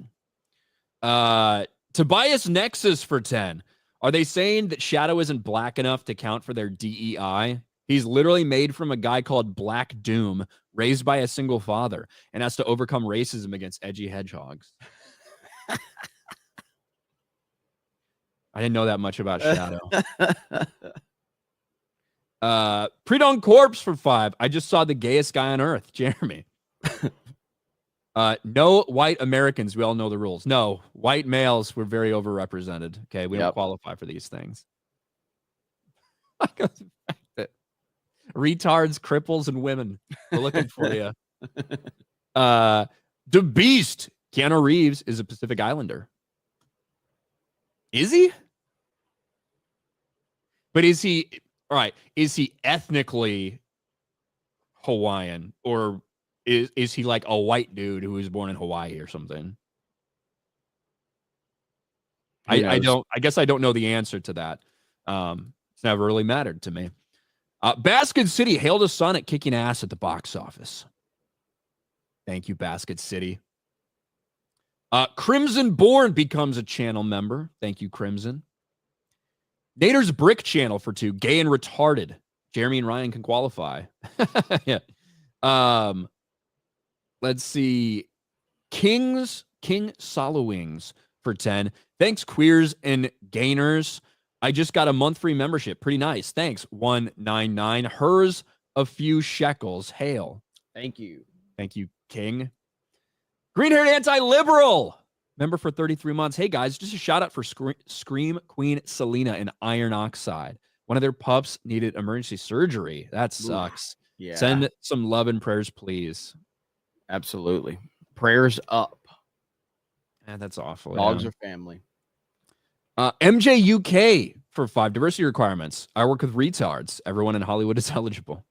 Tobias Nexus for 10. Are they saying that Shadow isn't black enough to count for their DEI? He's literally made from a guy called Black Doom, raised by a single father, and has to overcome racism against edgy hedgehogs. I didn't know that much about Shadow. Pre-dawn corpse for 5. I just saw the gayest guy on earth, Jeremy. No white Americans. We all know the rules. No, white males were very overrepresented. Okay, we don't qualify for these things. Retards, cripples, and women. We're looking for you. The Beast. Keanu Reeves is a Pacific Islander. Is he? But is he, all right, is he ethnically Hawaiian, or is he like a white dude who was born in Hawaii or something? I guess I don't know the answer to that. It's never really mattered to me. Basket City hailed a son at kicking ass at the box office. Thank you, Basket City. Crimson Born becomes a channel member. Thank you, Crimson. Nader's Brick channel for 2. Gay and retarded. Jeremy and Ryan can qualify. Yeah. Let's see. King Solowings for 10. Thanks, queers and gainers. I just got a month free membership. Pretty nice. Thanks. 199. Hers a few shekels. Hail. Thank you. Thank you, King. Green-haired anti-liberal. Member for 33 months. Hey, guys, just a shout-out for Scream Queen Selena and Iron Oxide. One of their pups needed emergency surgery. That sucks. Yeah. Send some love and prayers, please. Absolutely. Prayers up. Man, that's awful. Dogs are family. MJ UK for 5. Diversity requirements. I work with retards. Everyone in Hollywood is eligible.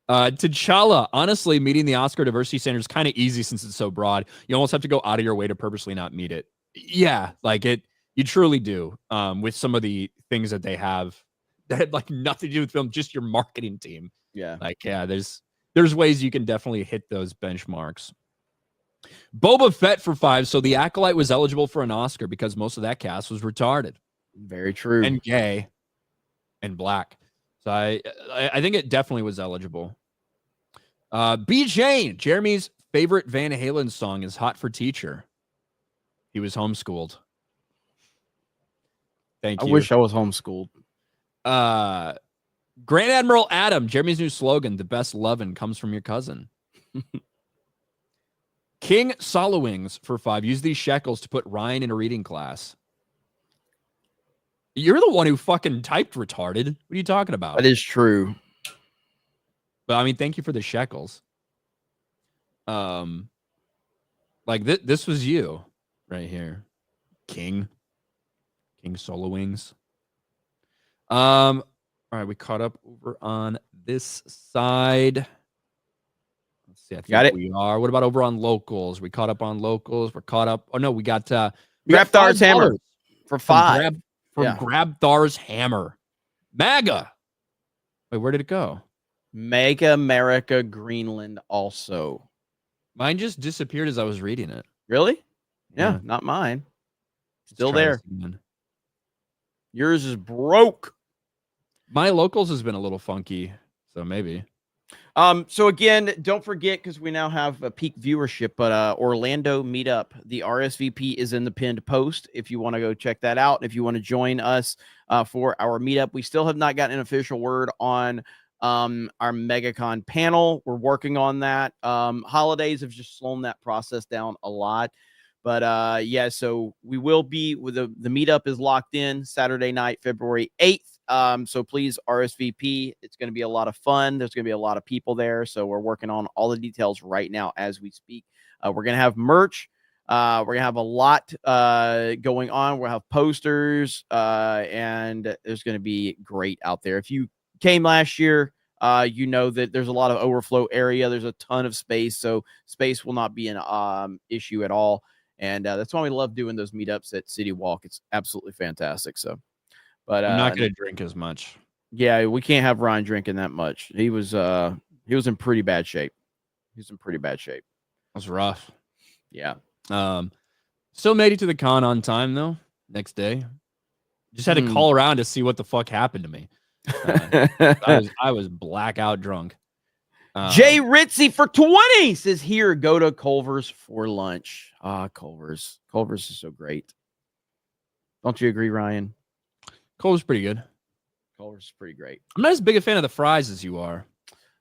T'Challa, honestly, meeting the Oscar diversity standard is kind of easy since it's so broad. You almost have to go out of your way to purposely not meet it. Yeah, like it, you truly do. With some of the things that they have that had like nothing to do with film, just your marketing team. Yeah. Like, yeah, there's ways you can definitely hit those benchmarks. Boba Fett for 5. So the Acolyte was eligible for an Oscar because most of that cast was retarded. Very true. And gay and black. So I think it definitely was eligible. B. Jane, Jeremy's favorite Van Halen song is Hot for Teacher. He was homeschooled. Thank you. I wish I was homeschooled. Grand Admiral Adam, Jeremy's new slogan, the best lovin' comes from your cousin. King Solowings for 5. Use these shekels to put Ryan in a reading class. You're the one who fucking typed retarded. What are you talking about? That is true. But I mean, thank you for the shekels. Like this was you right here. King Solowings. All right, we caught up over on this side. Let's see. I think we are. What about over on locals? We caught up on locals. We're caught up. Oh no, we got Grabthar's hammer for 5. From Grabthar's hammer. MAGA. Wait, where did it go? Mega America Greenland also. Mine just disappeared as I was reading it. Really? Yeah. Not mine. Still there. Yours is broke. My locals has been a little funky, so maybe. So again, don't forget, because we now have a peak viewership, but Orlando meetup, the RSVP is in the pinned post if you want to go check that out. If you want to join us for our meetup, we still have not gotten an official word on our MegaCon panel. We're working on that. Holidays have just slowed that process down a lot. But yeah, so we will be with the meetup is locked in Saturday night, February 8th. So please RSVP. It's going to be a lot of fun. There's going to be a lot of people there. So we're working on all the details right now as we speak. We're going to have merch. We're going to have a lot going on. We'll have posters and there's going to be great out there. If you came last year, you know that there's a lot of overflow area. There's a ton of space. So space will not be an issue at all. And that's why we love doing those meetups at City Walk. It's absolutely fantastic. So But I'm not gonna drink as much. Yeah, we can't have Ryan drinking that much. He was in pretty bad shape. He's in pretty bad shape. It was rough. Yeah. Still made it to the con on time though. Next day, just had to call around to see what the fuck happened to me. I was blackout drunk. Jay Ritzy for 20 says, here, go to Culver's for lunch. Culver's is so great. Don't you agree, Ryan? Culver's pretty good. Culver's is pretty great. I'm not as big a fan of the fries as you are.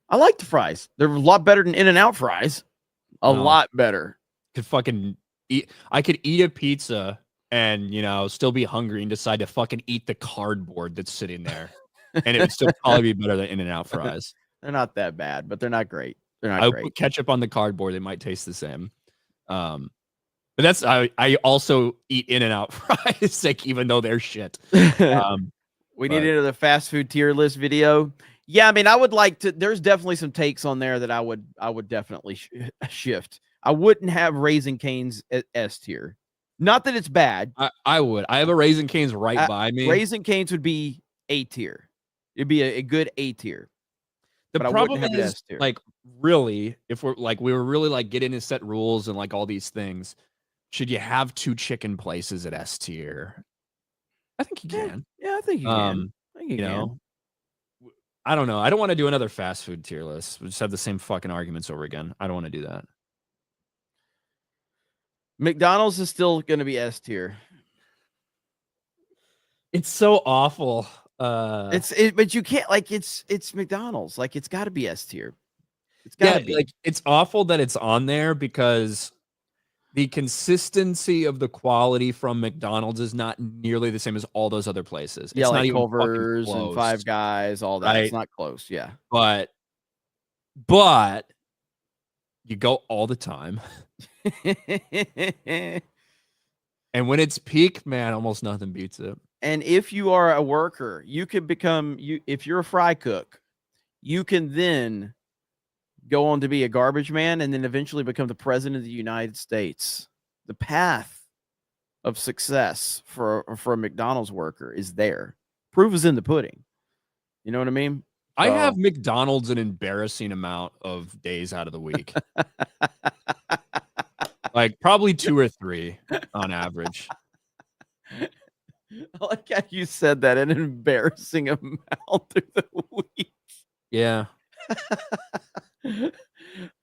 I like the fries. They're a lot better than In-N-Out fries. A lot better. Could fucking eat. I could eat a pizza and, still be hungry and decide to fucking eat the cardboard that's sitting there. And it would still probably be better than In-N-Out fries. They're not that bad, but they're not great. They're not great. Put ketchup on the cardboard. They might taste the same. But that's, I also eat In-N-Out fries, like, even though they're shit. We need another fast food tier list video. Yeah, I mean, I would like to. There's definitely some takes on there that I would definitely shift. I wouldn't have Raising Cane's at S tier. Not that it's bad. I would. I have a Raising Cane's right by me. Raising Cane's would be A tier. It'd be a good A tier. The problem is, like, really, if we were really like getting to set rules and like all these things, should you have 2 chicken places at S tier? I think you can. Yeah, I think you can. I think you can. I don't know. I don't want to do another fast food tier list. We just have the same fucking arguments over again. I don't want to do that. McDonald's is still going to be S tier. It's so awful. But you can't, like, it's McDonald's. Like, it's got to be S tier. It's got to be. Like, it's awful that it's on there because the consistency of the quality from McDonald's is not nearly the same as all those other places. Yeah, it's like not even Culver's and Five Guys, all that. Right? It's not close. Yeah, but you go all the time. And when it's peak, man, almost nothing beats it. And if you are a worker, you could become if you're a fry cook, you can then go on to be a garbage man and then eventually become the president of the United States. The path of success for a McDonald's worker is there. Proof is in the pudding. You know what I mean? I have McDonald's an embarrassing amount of days out of the week. Like probably 2 or 3 on average. I like how you said that, an embarrassing amount through the week. Yeah.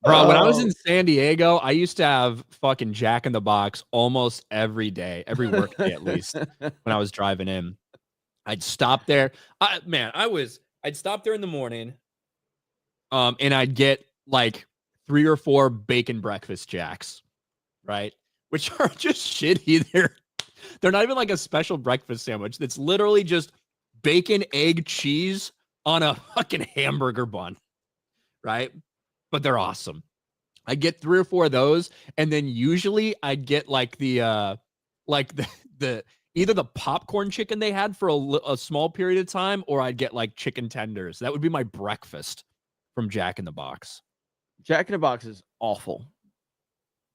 Bro, when I was in San Diego, I used to have fucking Jack in the Box almost every day, every work day at least, when I was driving in. I'd stop there. I'd stop there in the morning, and I'd get like 3 or 4 bacon breakfast jacks, right? Which are just shitty. They're not even like a special breakfast sandwich. That's literally just bacon, egg, cheese on a fucking hamburger bun, right? But they're awesome. I get 3 or 4 of those, and then usually I'd get like the either the popcorn chicken they had for a small period of time, or I'd get like chicken tenders. That would be my breakfast from Jack in the Box. Jack in the Box is awful.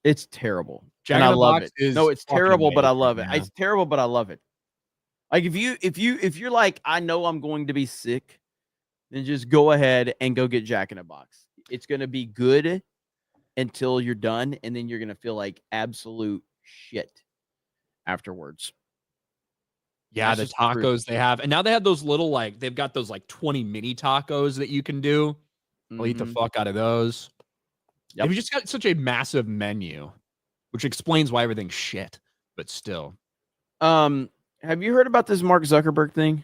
It's terrible. Jack in the Box is no, it's terrible, but I love it. It's terrible, but I love it. Like if you're like, I know I'm going to be sick, then just go ahead and go get Jack in the Box. It's going to be good until you're done, and then you're going to feel like absolute shit afterwards. Yeah, the tacos they have. And now they have those little, like, they've got those like 20 mini tacos that you can do. I'll eat the fuck out of those. Yep. They've just got such a massive menu, which explains why everything's shit, but still. Have you heard about this Mark Zuckerberg thing?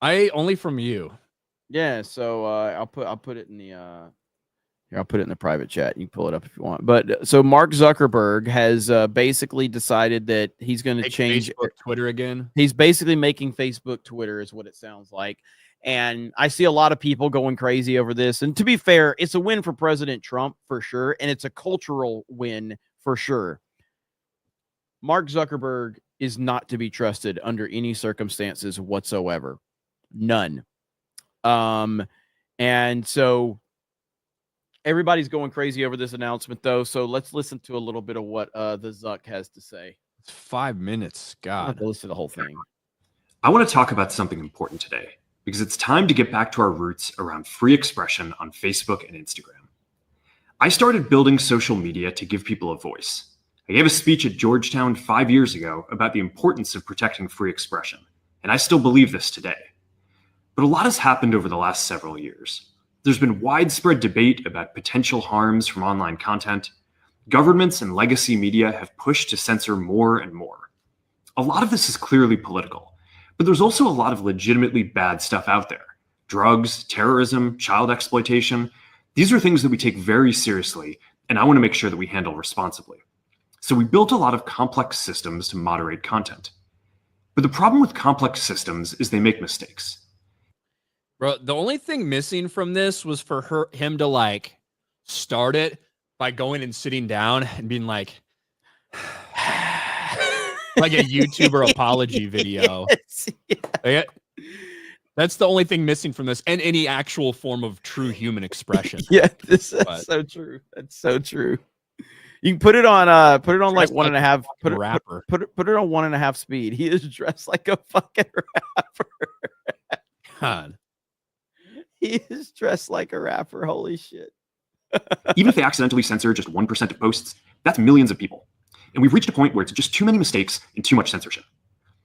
Only from you. Yeah, so I'll put it in the I'll put it in the private chat. You can pull it up if you want. But so Mark Zuckerberg has basically decided that he's going to change Facebook, Twitter again. He's basically making Facebook Twitter is what it sounds like. And I see a lot of people going crazy over this. And to be fair, it's a win for President Trump for sure. And it's a cultural win for sure. Mark Zuckerberg is not to be trusted under any circumstances whatsoever. None. And so everybody's going crazy over this announcement, though. So let's listen to a little bit of what the Zuck has to say. It's 5 minutes. God. I'll listen to the whole thing. I want to talk about something important today because it's time to get back to our roots around free expression on Facebook and Instagram. I started building social media to give people a voice. I gave a speech at Georgetown 5 years ago about the importance of protecting free expression, and I still believe this today. But a lot has happened over the last several years. There's been widespread debate about potential harms from online content. Governments and legacy media have pushed to censor more and more. A lot of this is clearly political, but there's also a lot of legitimately bad stuff out there. Drugs, terrorism, child exploitation. These are things that we take very seriously, and I want to make sure that we handle responsibly. So we built a lot of complex systems to moderate content. But the problem with complex systems is they make mistakes. Bro, the only thing missing from this was for him to like start it by going and sitting down and being like like a YouTuber apology video. Yes, yeah. That's the only thing missing from this, and any actual form of true human expression. Yeah, that's so true. That's so true. You can put it on like 1.5. Put it on 1.5 speed. He is dressed like a fucking rapper. God. He is dressed like a rapper. Holy shit. Even if they accidentally censor just 1% of posts, that's millions of people. And we've reached a point where it's just too many mistakes and too much censorship.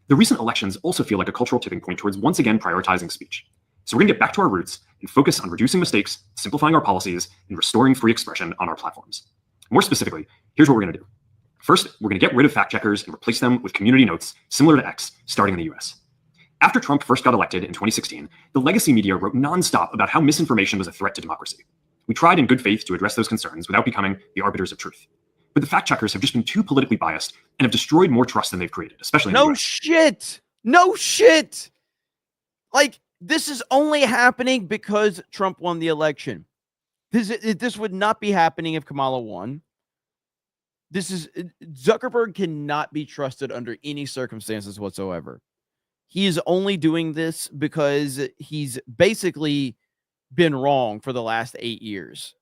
The recent elections also feel like a cultural tipping point towards once again prioritizing speech. So we're going to get back to our roots and focus on reducing mistakes, simplifying our policies, and restoring free expression on our platforms. More specifically, here's what we're going to do. First, we're going to get rid of fact checkers and replace them with community notes similar to X, starting in the US. After Trump first got elected in 2016, the legacy media wrote nonstop about how misinformation was a threat to democracy. We tried in good faith to address those concerns without becoming the arbiters of truth. But the fact checkers have just been too politically biased and have destroyed more trust than they've created, especially in the US. No shit. Like, this is only happening because Trump won the election. This would not be happening if Kamala won. Zuckerberg cannot be trusted under any circumstances whatsoever. He is only doing this because he's basically been wrong for the last 8 years.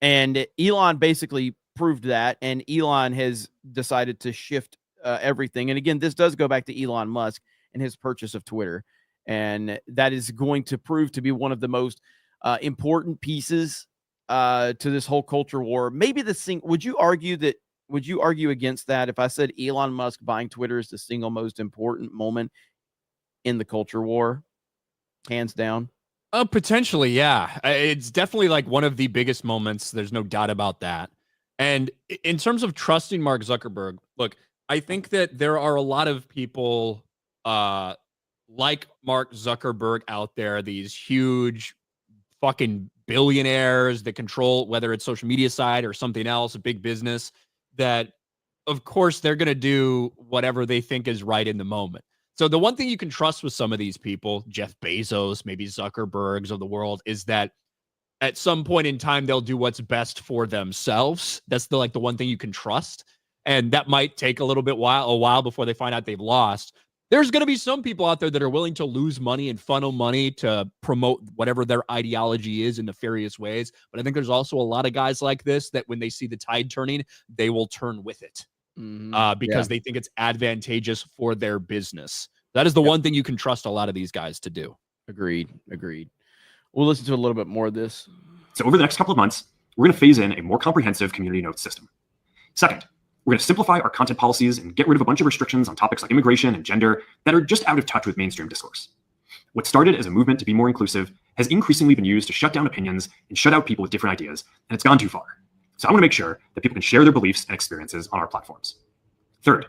And Elon basically proved that, and Elon has decided to shift everything. And again, this does go back to Elon Musk and his purchase of Twitter. And that is going to prove to be one of the most important pieces to this whole culture war. Maybe would you argue against that if I said Elon Musk buying Twitter is the single most important moment in the culture war, hands down? Potentially, yeah. It's definitely like one of the biggest moments. There's no doubt about that. And in terms of trusting Mark Zuckerberg, look, I think that there are a lot of people like Mark Zuckerberg out there, these huge fucking billionaires that control, whether it's social media side or something else, a big business, that of course they're going to do whatever they think is right in the moment. So the one thing you can trust with some of these people, Jeff Bezos, maybe Zuckerbergs of the world, is that at some point in time, they'll do what's best for themselves. That's the one thing you can trust. And that might take a while before they find out they've lost. There's going to be some people out there that are willing to lose money and funnel money to promote whatever their ideology is in nefarious ways. But I think there's also a lot of guys like this that when they see the tide turning, they will turn with it. Because they think it's advantageous for their business. That is the one thing you can trust a lot of these guys to do. Agreed. We'll listen to a little bit more of this. So over the next couple of months, we're going to phase in a more comprehensive community notes system. Second, we're going to simplify our content policies and get rid of a bunch of restrictions on topics like immigration and gender that are just out of touch with mainstream discourse. What started as a movement to be more inclusive has increasingly been used to shut down opinions and shut out people with different ideas, and it's gone too far. So I want to make sure that people can share their beliefs and experiences on our platforms. Third,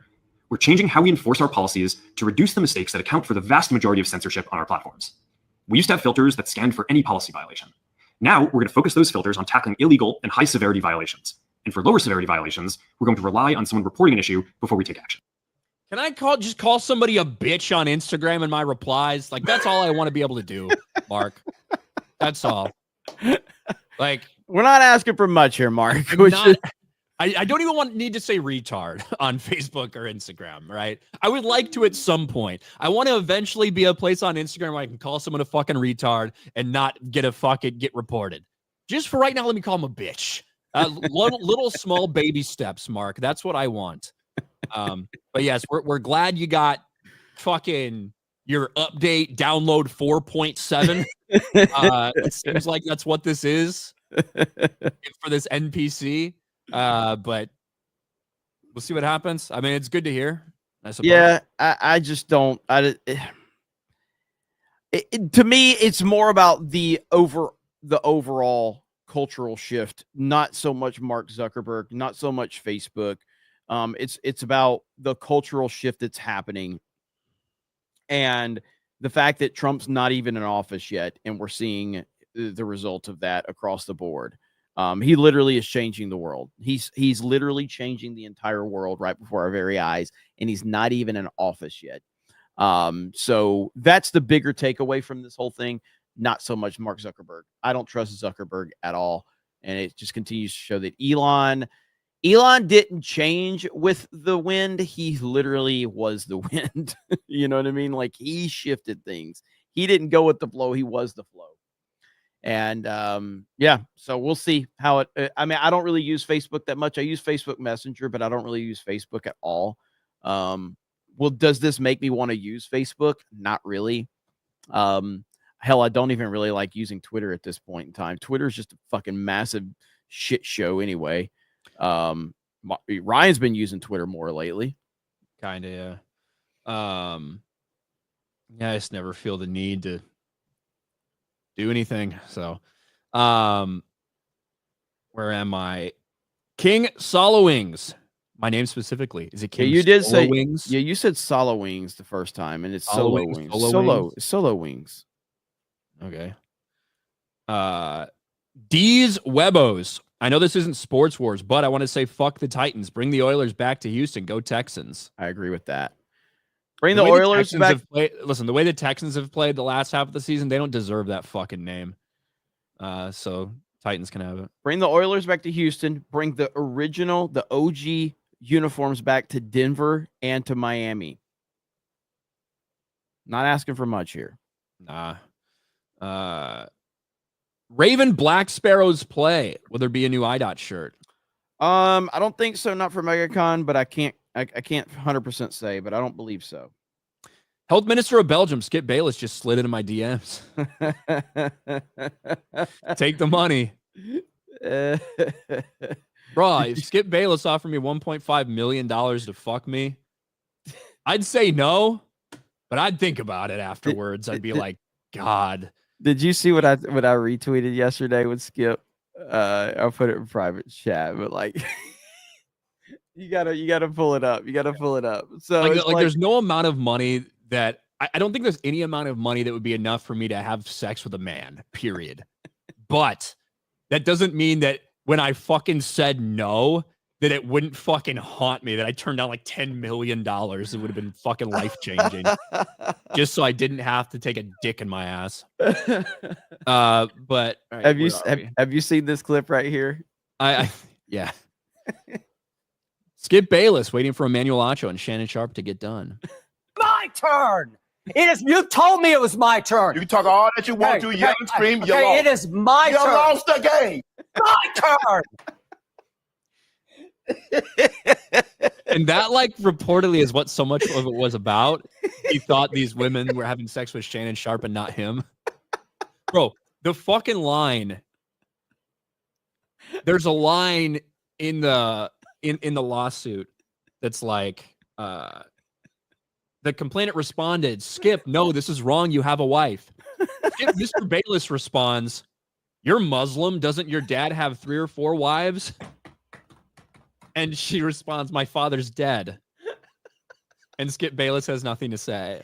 we're changing how we enforce our policies to reduce the mistakes that account for the vast majority of censorship on our platforms. We used to have filters that scanned for any policy violation. Now we're going to focus those filters on tackling illegal and high severity violations. And for lower severity violations, we're going to rely on someone reporting an issue before we take action. Can I just call somebody a bitch on Instagram in my replies? Like, that's all I want to be able to do, Mark. That's all. Like, we're not asking for much here, Mark. I don't even need to say retard on Facebook or Instagram, right? I would like to at some point. I want to eventually be a place on Instagram where I can call someone a fucking retard and not get reported. Just for right now, let me call him a bitch. Little small baby steps, Mark. That's what I want. But yes, we're glad you got fucking your update download 4.7. It seems like that's what this is for this NPC. But we'll see what happens. I mean, it's good to hear, I suppose. Yeah, I just don't. To me, it's more about the overall cultural shift, not so much Mark Zuckerberg, not so much Facebook. It's about the cultural shift that's happening, and the fact that Trump's not even in office yet, and we're seeing the result of that across the board. He literally is changing the world. He's literally changing the entire world right before our very eyes, and he's not even in office yet. So that's the bigger takeaway from this whole thing. Not so much Mark Zuckerberg. I don't trust Zuckerberg at all, and it just continues to show that Elon didn't change with the wind. He literally was the wind. You know what I mean? Like, he shifted things. He didn't go with the flow. He was the flow. And yeah, so we'll see how it. I mean, I don't really use Facebook that much. I use Facebook Messenger, but I don't really use Facebook at all. Well, does this make me want to use Facebook? Not really. Hell, I don't even really like using Twitter at this point in time. Twitter is just a fucking massive shit show anyway. Ryan's been using Twitter more lately. Kind of, yeah. Yeah, I just never feel the need to do anything. So, where am I? King Solowings. My name specifically. Is it King? Yeah, you did say Wings? Yeah, you said Solo Wings the first time, and it's Solo Wings. Solo Wings. Okay. D's Webos. I know this isn't Sports Wars, but I want to say fuck the Titans. Bring the Oilers back to Houston. Go Texans. I agree with that. Bring the Oilers back. Listen, the way the Texans have played the last half of the season, they don't deserve that fucking name. So Titans can have it. Bring the Oilers back to Houston. Bring the original, the OG uniforms back to Denver and to Miami. Not asking for much here. Nah. Raven Black Sparrows play. Will there be a new IDOT shirt? I don't think so. Not for MegaCon, but I can't 100% say, but I don't believe so. Health Minister of Belgium, Skip Bayless, just slid into my DMs. Take the money. Bro, if Skip Bayless offered me $1.5 million to fuck me, I'd say no, but I'd think about it afterwards. I'd be like, God. Did you see what I retweeted yesterday with Skip? I'll put it in private chat, but like you gotta pull it up. You gotta pull it up. So like there's no amount of money that I don't think there's any amount of money that would be enough for me to have sex with a man, period. But that doesn't mean that when I fucking said no, that it wouldn't fucking haunt me, that I turned down like $10 million. It would have been fucking life-changing. Just so I didn't have to take a dick in my ass. But right, have you seen this clip right here? Yeah. Skip Bayless waiting for Emmanuel Acho and Shannon Sharp to get done. My turn. It is. You told me it was my turn. You can talk all that you want to, yell and scream. You lost. It is my turn. You lost the game. My turn. And that, like, reportedly is what so much of it was about. He thought these women were having sex with Shannon Sharp and not him. Bro, the fucking line. There's a line in the lawsuit that's like, the complainant responded, Skip, no, this is wrong. You have a wife. Mr. Bayless responds, you're Muslim. Doesn't your dad have 3 or 4 wives? And she responds, my father's dead. And Skip Bayless has nothing to say.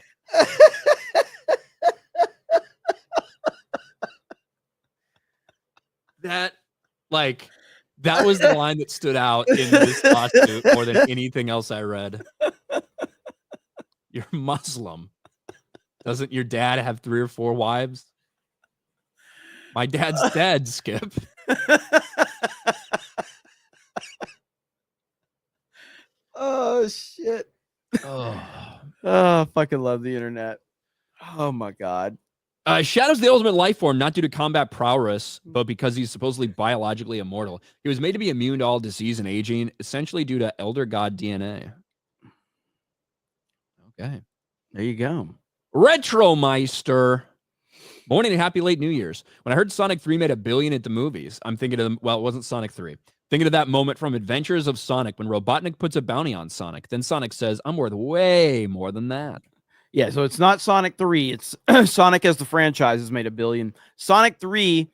That was the line that stood out in this lawsuit more than anything else I read. You're Muslim. Doesn't your dad have 3 or 4 wives? My dad's dead, Skip. Oh shit. Oh, I fucking love the internet. Oh my god. Shadow's the ultimate life form, not due to combat prowess, but because he's supposedly biologically immortal. He was made to be immune to all disease and aging, essentially due to elder god DNA. Okay. There you go. Retromeister. Morning and happy late New Year's. When I heard Sonic 3 made $1 billion at the movies, I'm thinking of, well, it wasn't Sonic 3. Thinking of that moment from Adventures of Sonic when Robotnik puts a bounty on Sonic. Then Sonic says, I'm worth way more than that. Yeah, so it's not Sonic 3. It's Sonic as the franchise has made $1 billion. Sonic 3,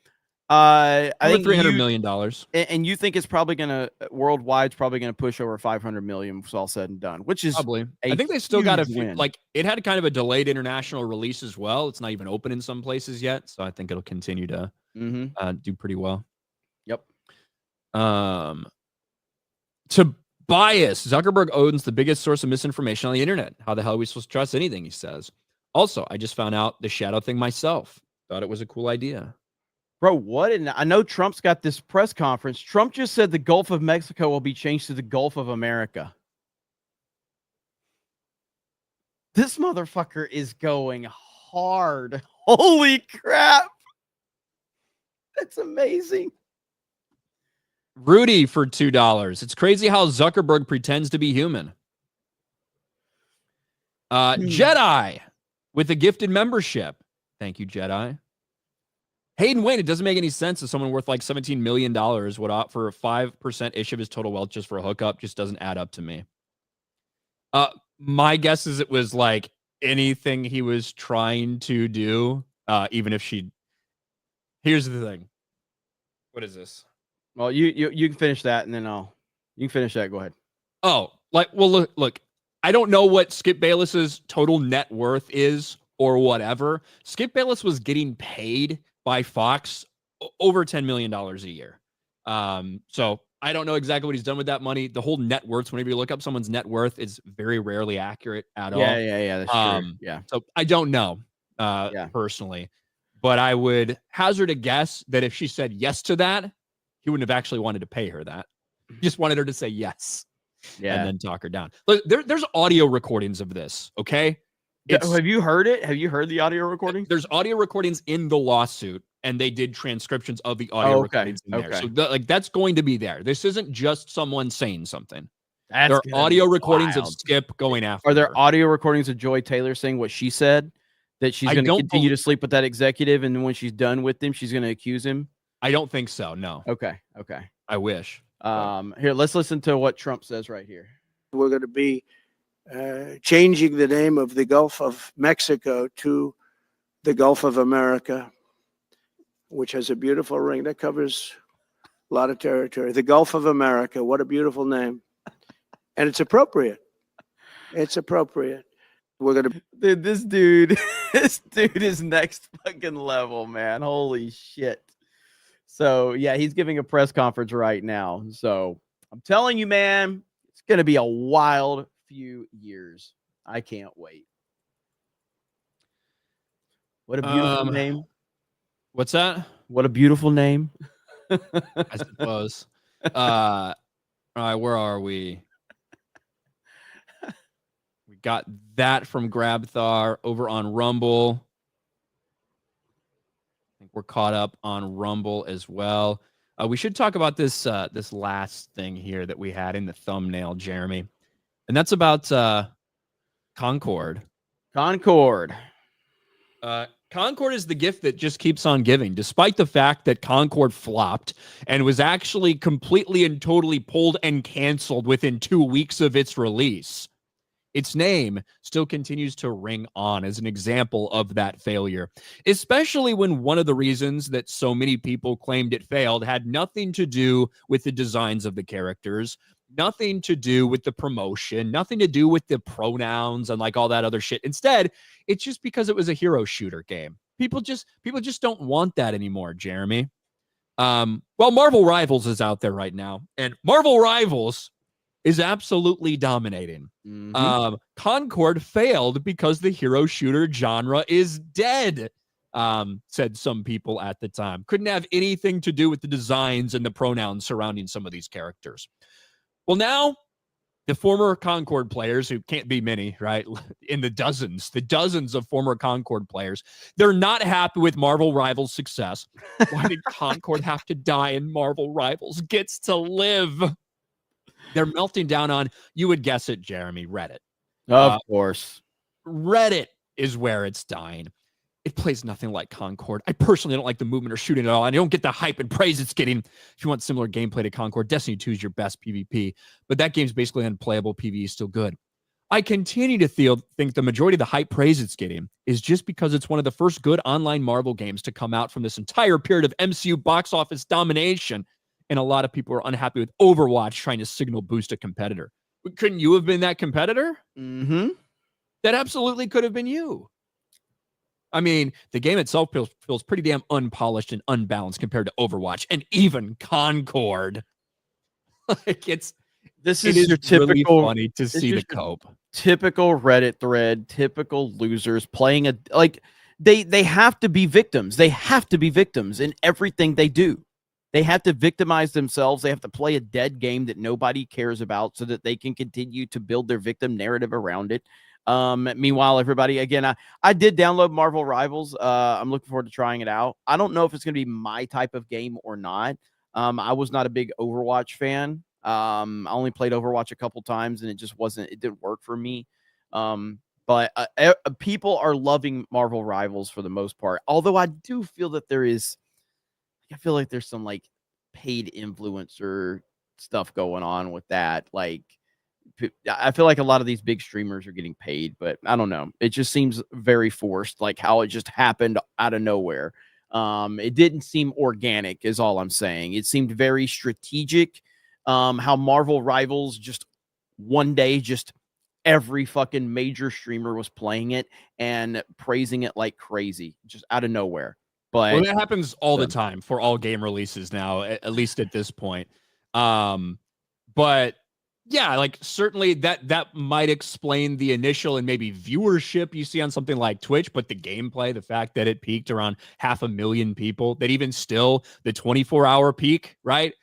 I think $300 million. And you think it's probably going to, worldwide, it's probably going to push over 500 million when it's all said and done, which is probably. I think they still got like, it had kind of a delayed international release as well. It's not even open in some places yet. So I think it'll continue to do pretty well. Yep. Tobias, Zuckerberg owns the biggest source of misinformation on the internet. How the hell are we supposed to trust anything he says? Also, I just found out the shadow thing myself. Thought it was a cool idea. Bro, what? And I know Trump's got this press conference. Trump just said the Gulf of Mexico will be changed to the Gulf of America. This motherfucker is going hard. Holy crap. That's amazing. Rudy for $2. It's crazy how Zuckerberg pretends to be human. Jedi with a gifted membership. Thank you, Jedi. Hayden Wayne, it doesn't make any sense that someone worth like $17 million would opt for a 5% ish of his total wealth just for a hookup. Just doesn't add up to me. My guess is it was like anything he was trying to do, even if she... Here's the thing. What is this? Well, you can finish that, and then you can finish that. Go ahead. Oh, like, well, look, I don't know what Skip Bayless's total net worth is or whatever. Skip Bayless was getting paid by Fox over $10 million a year. So I don't know exactly what he's done with that money. The whole net worth, whenever you look up someone's net worth, is very rarely accurate at all. Yeah. That's true. Yeah. So I don't know personally, but I would hazard a guess that if she said yes to that, he wouldn't have actually wanted to pay her that. He just wanted her to say yes. Yeah. And then talk her down. Look, there's audio recordings of this. Okay. Have you heard it? Have you heard the audio recording? There's audio recordings in the lawsuit, and they did transcriptions of the audio recordings in there. So that's going to be there. This isn't just someone saying something. There are audio recordings of Skip going after. Are there her. audio recordings of Joy Taylor saying what she said? That she's going to continue to sleep with that executive, and then when she's done with him, she's going to accuse him? I don't think so. No. Okay. I wish. Here, let's listen to what Trump says right here. We're going to be changing the name of the Gulf of Mexico to the Gulf of America, which has a beautiful ring that covers a lot of territory. The Gulf of America, what a beautiful name. And it's appropriate. It's appropriate. We're going to... Dude, this dude is next fucking level, man. Holy shit. So, yeah, he's giving a press conference right now. So, I'm telling you, man, it's going to be a wild few years. I can't wait. What a beautiful name. What's that? What a beautiful name. I suppose. All right, where are we? We got that from Grabthar over on Rumble. I think we're caught up on Rumble as well. We should talk about this this last thing here that we had in the thumbnail, Jeremy. And that's about Concord. Concord is the gift that just keeps on giving, despite the fact that Concord flopped and was actually completely and totally pulled and canceled within 2 weeks of its release. Its name still continues to ring on as an example of that failure, especially when one of the reasons that so many people claimed it failed had nothing to do with the designs of the characters, nothing to do with the promotion, nothing to do with the pronouns and like all that other shit. Instead, it's just because it was a hero shooter game. People just don't want that anymore, Jeremy. Well, Marvel Rivals is out there right now, and Marvel Rivals is absolutely dominating. Concord failed because the hero shooter genre is dead, said some people at the time. Couldn't have anything to do with the designs and the pronouns surrounding some of these characters. Well, now the former Concord players, who can't be many, right? In the dozens of former Concord players, they're not happy with Marvel Rivals' success. Why did Concord have to die and Marvel Rivals gets to live? They're melting down on, you would guess it, Jeremy, Reddit. Of course. Reddit is where it's dying. It plays nothing like Concord. I personally don't like the movement or shooting at all. I don't get the hype and praise it's getting. If you want similar gameplay to Concord, Destiny 2 is your best PvP, but that game's basically unplayable. PvE is still good. I continue to think the majority of the hype praise it's getting is just because it's one of the first good online Marvel games to come out from this entire period of MCU box office domination, and a lot of people are unhappy with Overwatch trying to signal boost a competitor. But couldn't you have been that competitor? Mm-hmm. That absolutely could have been you. I mean, the game itself feels pretty damn unpolished and unbalanced compared to Overwatch and even Concord. Like it is your typical, really funny to see the cope. Typical Reddit thread, typical losers playing they have to be victims. They have to be victims in everything they do. They have to victimize themselves. They have to play a dead game that nobody cares about so that they can continue to build their victim narrative around it. Meanwhile, everybody, again, I did download Marvel Rivals. I'm looking forward to trying it out. I don't know if it's going to be my type of game or not. I was not a big Overwatch fan. I only played Overwatch a couple times and it didn't work for me. But people are loving Marvel Rivals for the most part. Although I do feel that I feel like there's some like paid influencer stuff going on with that. Like, I feel like a lot of these big streamers are getting paid, but I don't know. It just seems very forced, like how it just happened out of nowhere. It didn't seem organic is all I'm saying. It seemed very strategic. How Marvel Rivals just one day, just every fucking major streamer was playing it and praising it like crazy, just out of nowhere. But that happens all the time for all game releases now, at least at this point. But yeah, like certainly that might explain the initial and maybe viewership you see on something like Twitch, but the gameplay, the fact that it peaked around 500,000 people, that even still the 24-hour peak, right?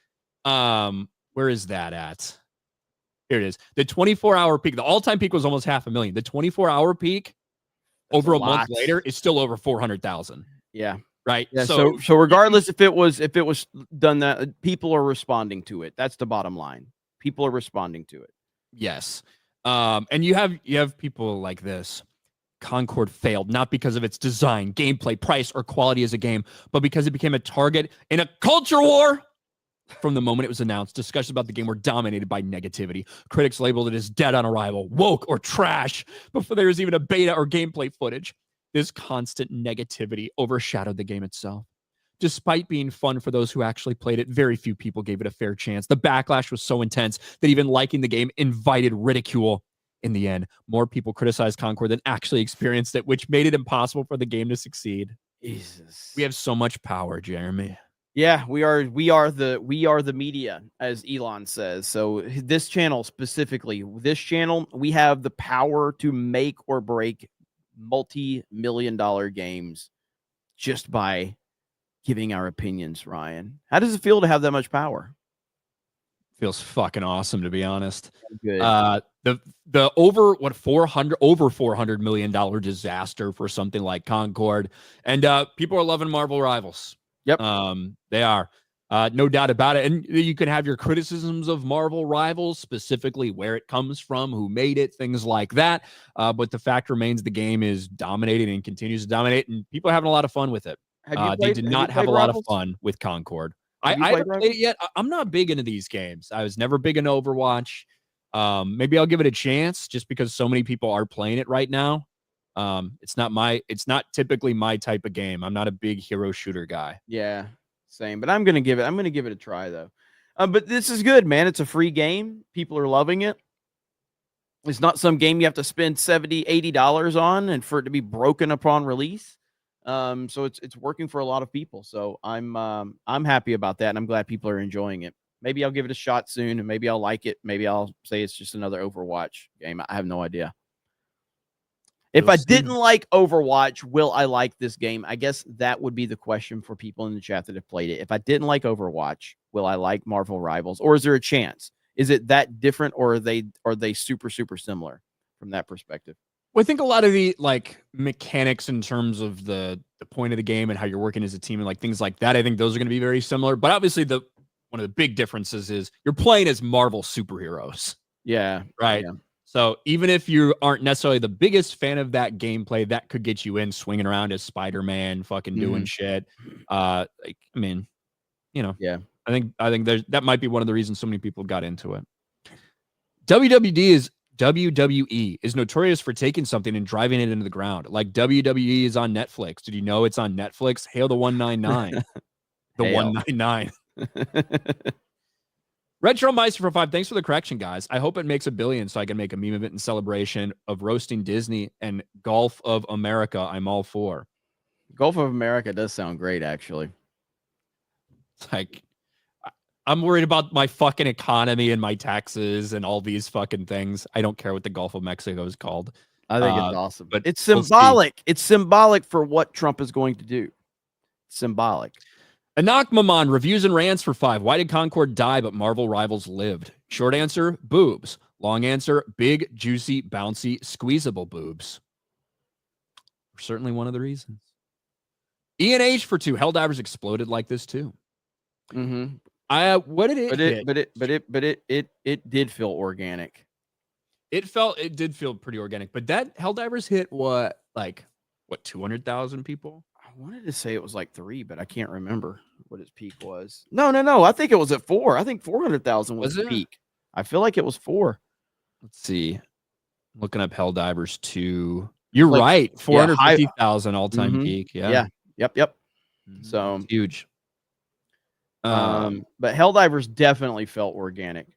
Where is that at? Here it is. The 24-hour peak, the all-time peak was almost 500,000. The 24-hour peak over a month later is still over 400,000. Yeah. Right. Yeah. So regardless if it was done that, people are responding to it. That's the bottom line. People are responding to it. Yes. And you have people like this. Concord failed, not because of its design, gameplay, price, or quality as a game, but because it became a target in a culture war. From the moment it was announced, discussions about the game were dominated by negativity. Critics labeled it as dead on arrival, woke, or trash before there was even a beta or gameplay footage. This constant negativity overshadowed the game itself. Despite being fun for those who actually played it, very few people gave it a fair chance. The backlash was so intense that even liking the game invited ridicule. In the end, more people criticized Concord than actually experienced it, which made it impossible for the game to succeed. Jesus. We have so much power, Jeremy. Yeah, we are the media, as Elon says. So this channel specifically, we have the power to make or break multi-million-dollar games just by giving our opinions. Ryan, how does it feel to have that much power? Feels fucking awesome, to be honest. Good. The over $400 million disaster for something like Concord, and people are loving Marvel Rivals. Yep. They are. No doubt about it. And you can have your criticisms of Marvel Rivals, specifically where it comes from, who made it, things like that. But the fact remains the game is dominating and continues to dominate, and people are having a lot of fun with it. They did not have a lot of fun with Concord. I haven't played it yet. I'm not big into these games. I was never big into Overwatch. Maybe I'll give it a chance just because so many people are playing it right now. It's not typically my type of game. I'm not a big hero shooter guy. Yeah. Same, but I'm gonna give it a try though. But this is good, man. It's a free game. People are loving it. It's not some game you have to spend $70, $80 on and for it to be broken upon release. So it's working for a lot of people. So I'm happy about that, and I'm glad people are enjoying it. Maybe I'll give it a shot soon, and maybe I'll like it. Maybe I'll say it's just another Overwatch game. I have no idea. If I didn't like Overwatch, will I like this game? I guess that would be the question for people in the chat that have played it. If I didn't like Overwatch, will I like Marvel Rivals? Or is there a chance? Is it that different, or are they super, super similar from that perspective? Well, I think a lot of the like mechanics in terms of the point of the game and how you're working as a team and like things like that, I think those are going to be very similar. But obviously one of the big differences is you're playing as Marvel superheroes. Yeah. Right. Yeah. So even if you aren't necessarily the biggest fan of that gameplay, that could get you in swinging around as Spider-Man, fucking doing shit. Like, I mean, you know, Yeah. I think that might be one of the reasons so many people got into it. WWE is notorious for taking something and driving it into the ground. Like WWE is on Netflix. Did you know it's on Netflix? Hail the 199. The Hail. 199. Retro Meister for 5. Thanks for the correction, guys. I hope it makes 1 billion so I can make a meme of it in celebration of roasting Disney and Gulf of America. I'm all for. Gulf of America does sound great, actually. It's like, I'm worried about my fucking economy and my taxes and all these fucking things. I don't care what the Gulf of Mexico is called. I think it's awesome. But it's symbolic. It's symbolic for what Trump is going to do. Symbolic. Anak Maman, reviews and rants for 5. Why did Concord die but Marvel Rivals lived? Short answer, boobs. Long answer, big, juicy, bouncy, squeezable boobs. Certainly one of the reasons. E and H for 2. Helldivers exploded like this too. Mm-hmm. What did it hit? It did feel organic. It did feel pretty organic, but that Helldivers hit what 200,000 people? I wanted to say it was like 3, but I can't remember what its peak was. No. I think it was at 4. I think 400,000 was the peak. I feel like it was 4. Let's see. Looking up Helldivers 2. You're right. 450,000 all-time peak. Yeah. Yep. So it's huge. But Helldivers definitely felt organic.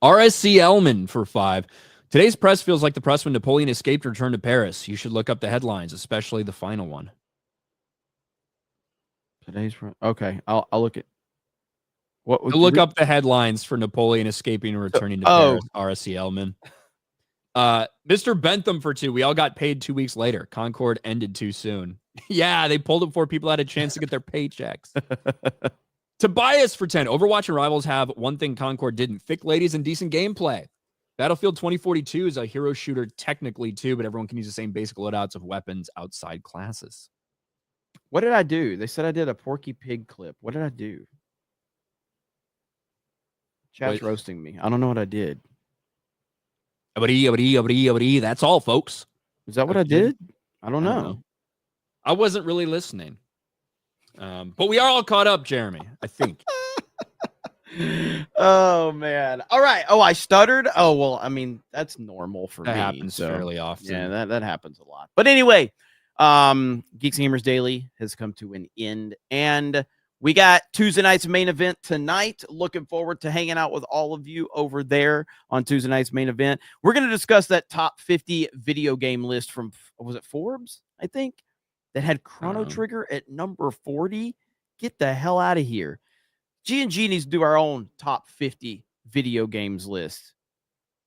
RSC Elman for 5. Today's press feels like the press when Napoleon escaped and returned to Paris. You should look up the headlines, especially the final one. Okay. I'll look at what. Look up the headlines for Napoleon escaping and returning to Paris. RSC Elman. Mr. Bentham for 2. We all got paid 2 weeks later. Concord ended too soon. Yeah, they pulled it before people had a chance to get their paychecks. Tobias for 10. Overwatch and Rivals have one thing Concord didn't: thick ladies and decent gameplay. Battlefield 2042 is a hero shooter technically too, but everyone can use the same basic loadouts of weapons outside classes. What did I do? They said I did a Porky Pig clip. What did I do? Chat's roasting me. I don't know what I did. That's all, folks. Is that what I did? I don't know. I wasn't really listening. But we are all caught up, Jeremy, I think. Oh, man. All right. Oh, I stuttered. Oh, well, I mean, that's normal for me. That happens fairly often. Yeah, that happens a lot. But anyway, Geeks Gamers Daily has come to an end. And we got Tuesday night's main event tonight. Looking forward to hanging out with all of you over there on Tuesday night's main event. We're going to discuss that top 50 video game list from, was it Forbes, I think, that had Chrono Trigger at number 40. Get the hell out of here. G&G needs to do our own top 50 video games list.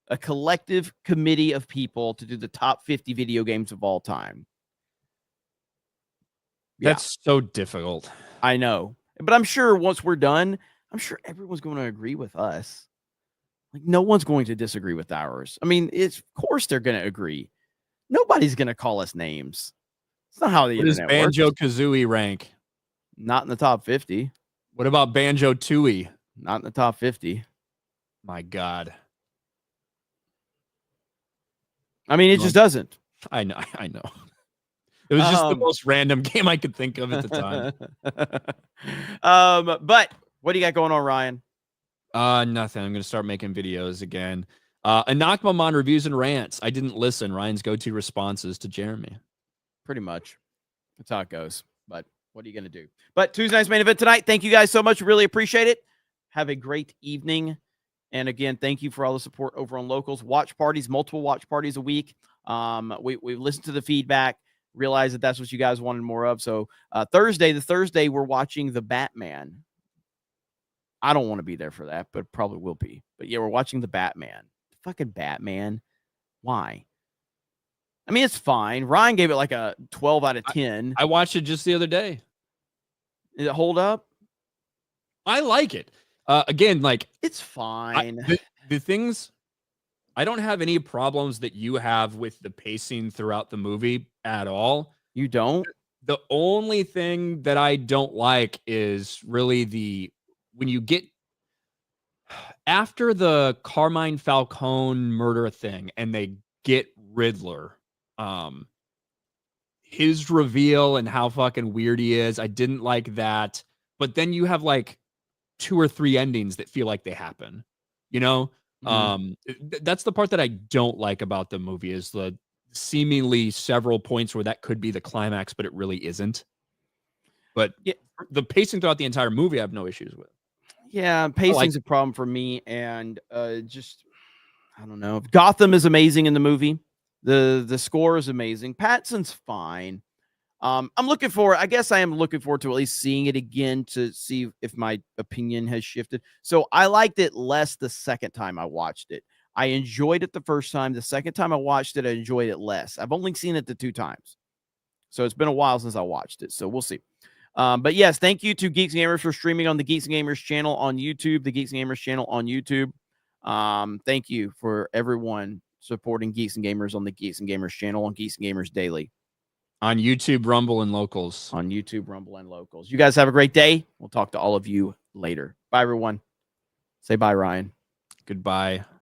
A collective committee of people to do the top 50 video games of all time. That's so difficult. I know. But I'm sure once we're done, I'm sure everyone's going to agree with us. Like, no one's going to disagree with ours. I mean, of course they're going to agree. Nobody's going to call us names. It's not how the internet works. Banjo-Kazooie rank? Not in the top 50. What about Banjo-Tooie? Not in the top 50. My God. I mean, it just doesn't. I know. It was just the most random game I could think of at the time. But what do you got going on, Ryan? Nothing. I'm going to start making videos again. Anak Maman reviews and rants. I didn't listen. Ryan's go-to responses to Jeremy. Pretty much. That's how it goes. But what are you going to do? But Tuesday night's main event tonight. Thank you guys so much. Really appreciate it. Have a great evening. And again, thank you for all the support over on Locals. Watch parties, multiple watch parties a week. We've listened to the feedback, realized that that's what you guys wanted more of. So Thursday, we're watching The Batman. I don't want to be there for that, but probably will be. But yeah, we're watching The Batman. The fucking Batman. Why? I mean, it's fine. Ryan gave it like a 12 out of 10. I watched it just the other day. Did it hold up? I like it. Again, like, it's fine. The things, I don't have any problems that you have with the pacing throughout the movie at all. You don't? The only thing that I don't like is really when you get, after the Carmine Falcone murder thing and they get Riddler, his reveal and how fucking weird he is, I didn't like that. But then you have like 2 or 3 endings that feel like they happen, you know? That's the part that I don't like about the movie, is the seemingly several points where that could be the climax, but it really isn't. But yeah, the pacing throughout the entire movie I have no issues with. Yeah, pacing's a problem for me, and just I don't know. Gotham is amazing in the movie. The score is amazing. Pattinson's fine. I am looking forward to at least seeing it again to see if my opinion has shifted. So I liked it less the second time I watched it. I enjoyed it the first time. The second time I watched it, I enjoyed it less. I've only seen it the 2 times. So it's been a while since I watched it. So we'll see. But yes, thank you to Geeks Gamers for streaming on the Geeks Gamers channel on YouTube, the Geeks Gamers channel on YouTube. Thank you for everyone supporting Geeks and Gamers on the Geeks and Gamers channel on Geeks and Gamers Daily. On YouTube, Rumble, and Locals. On YouTube, Rumble, and Locals. You guys have a great day. We'll talk to all of you later. Bye, everyone. Say bye, Ryan. Goodbye.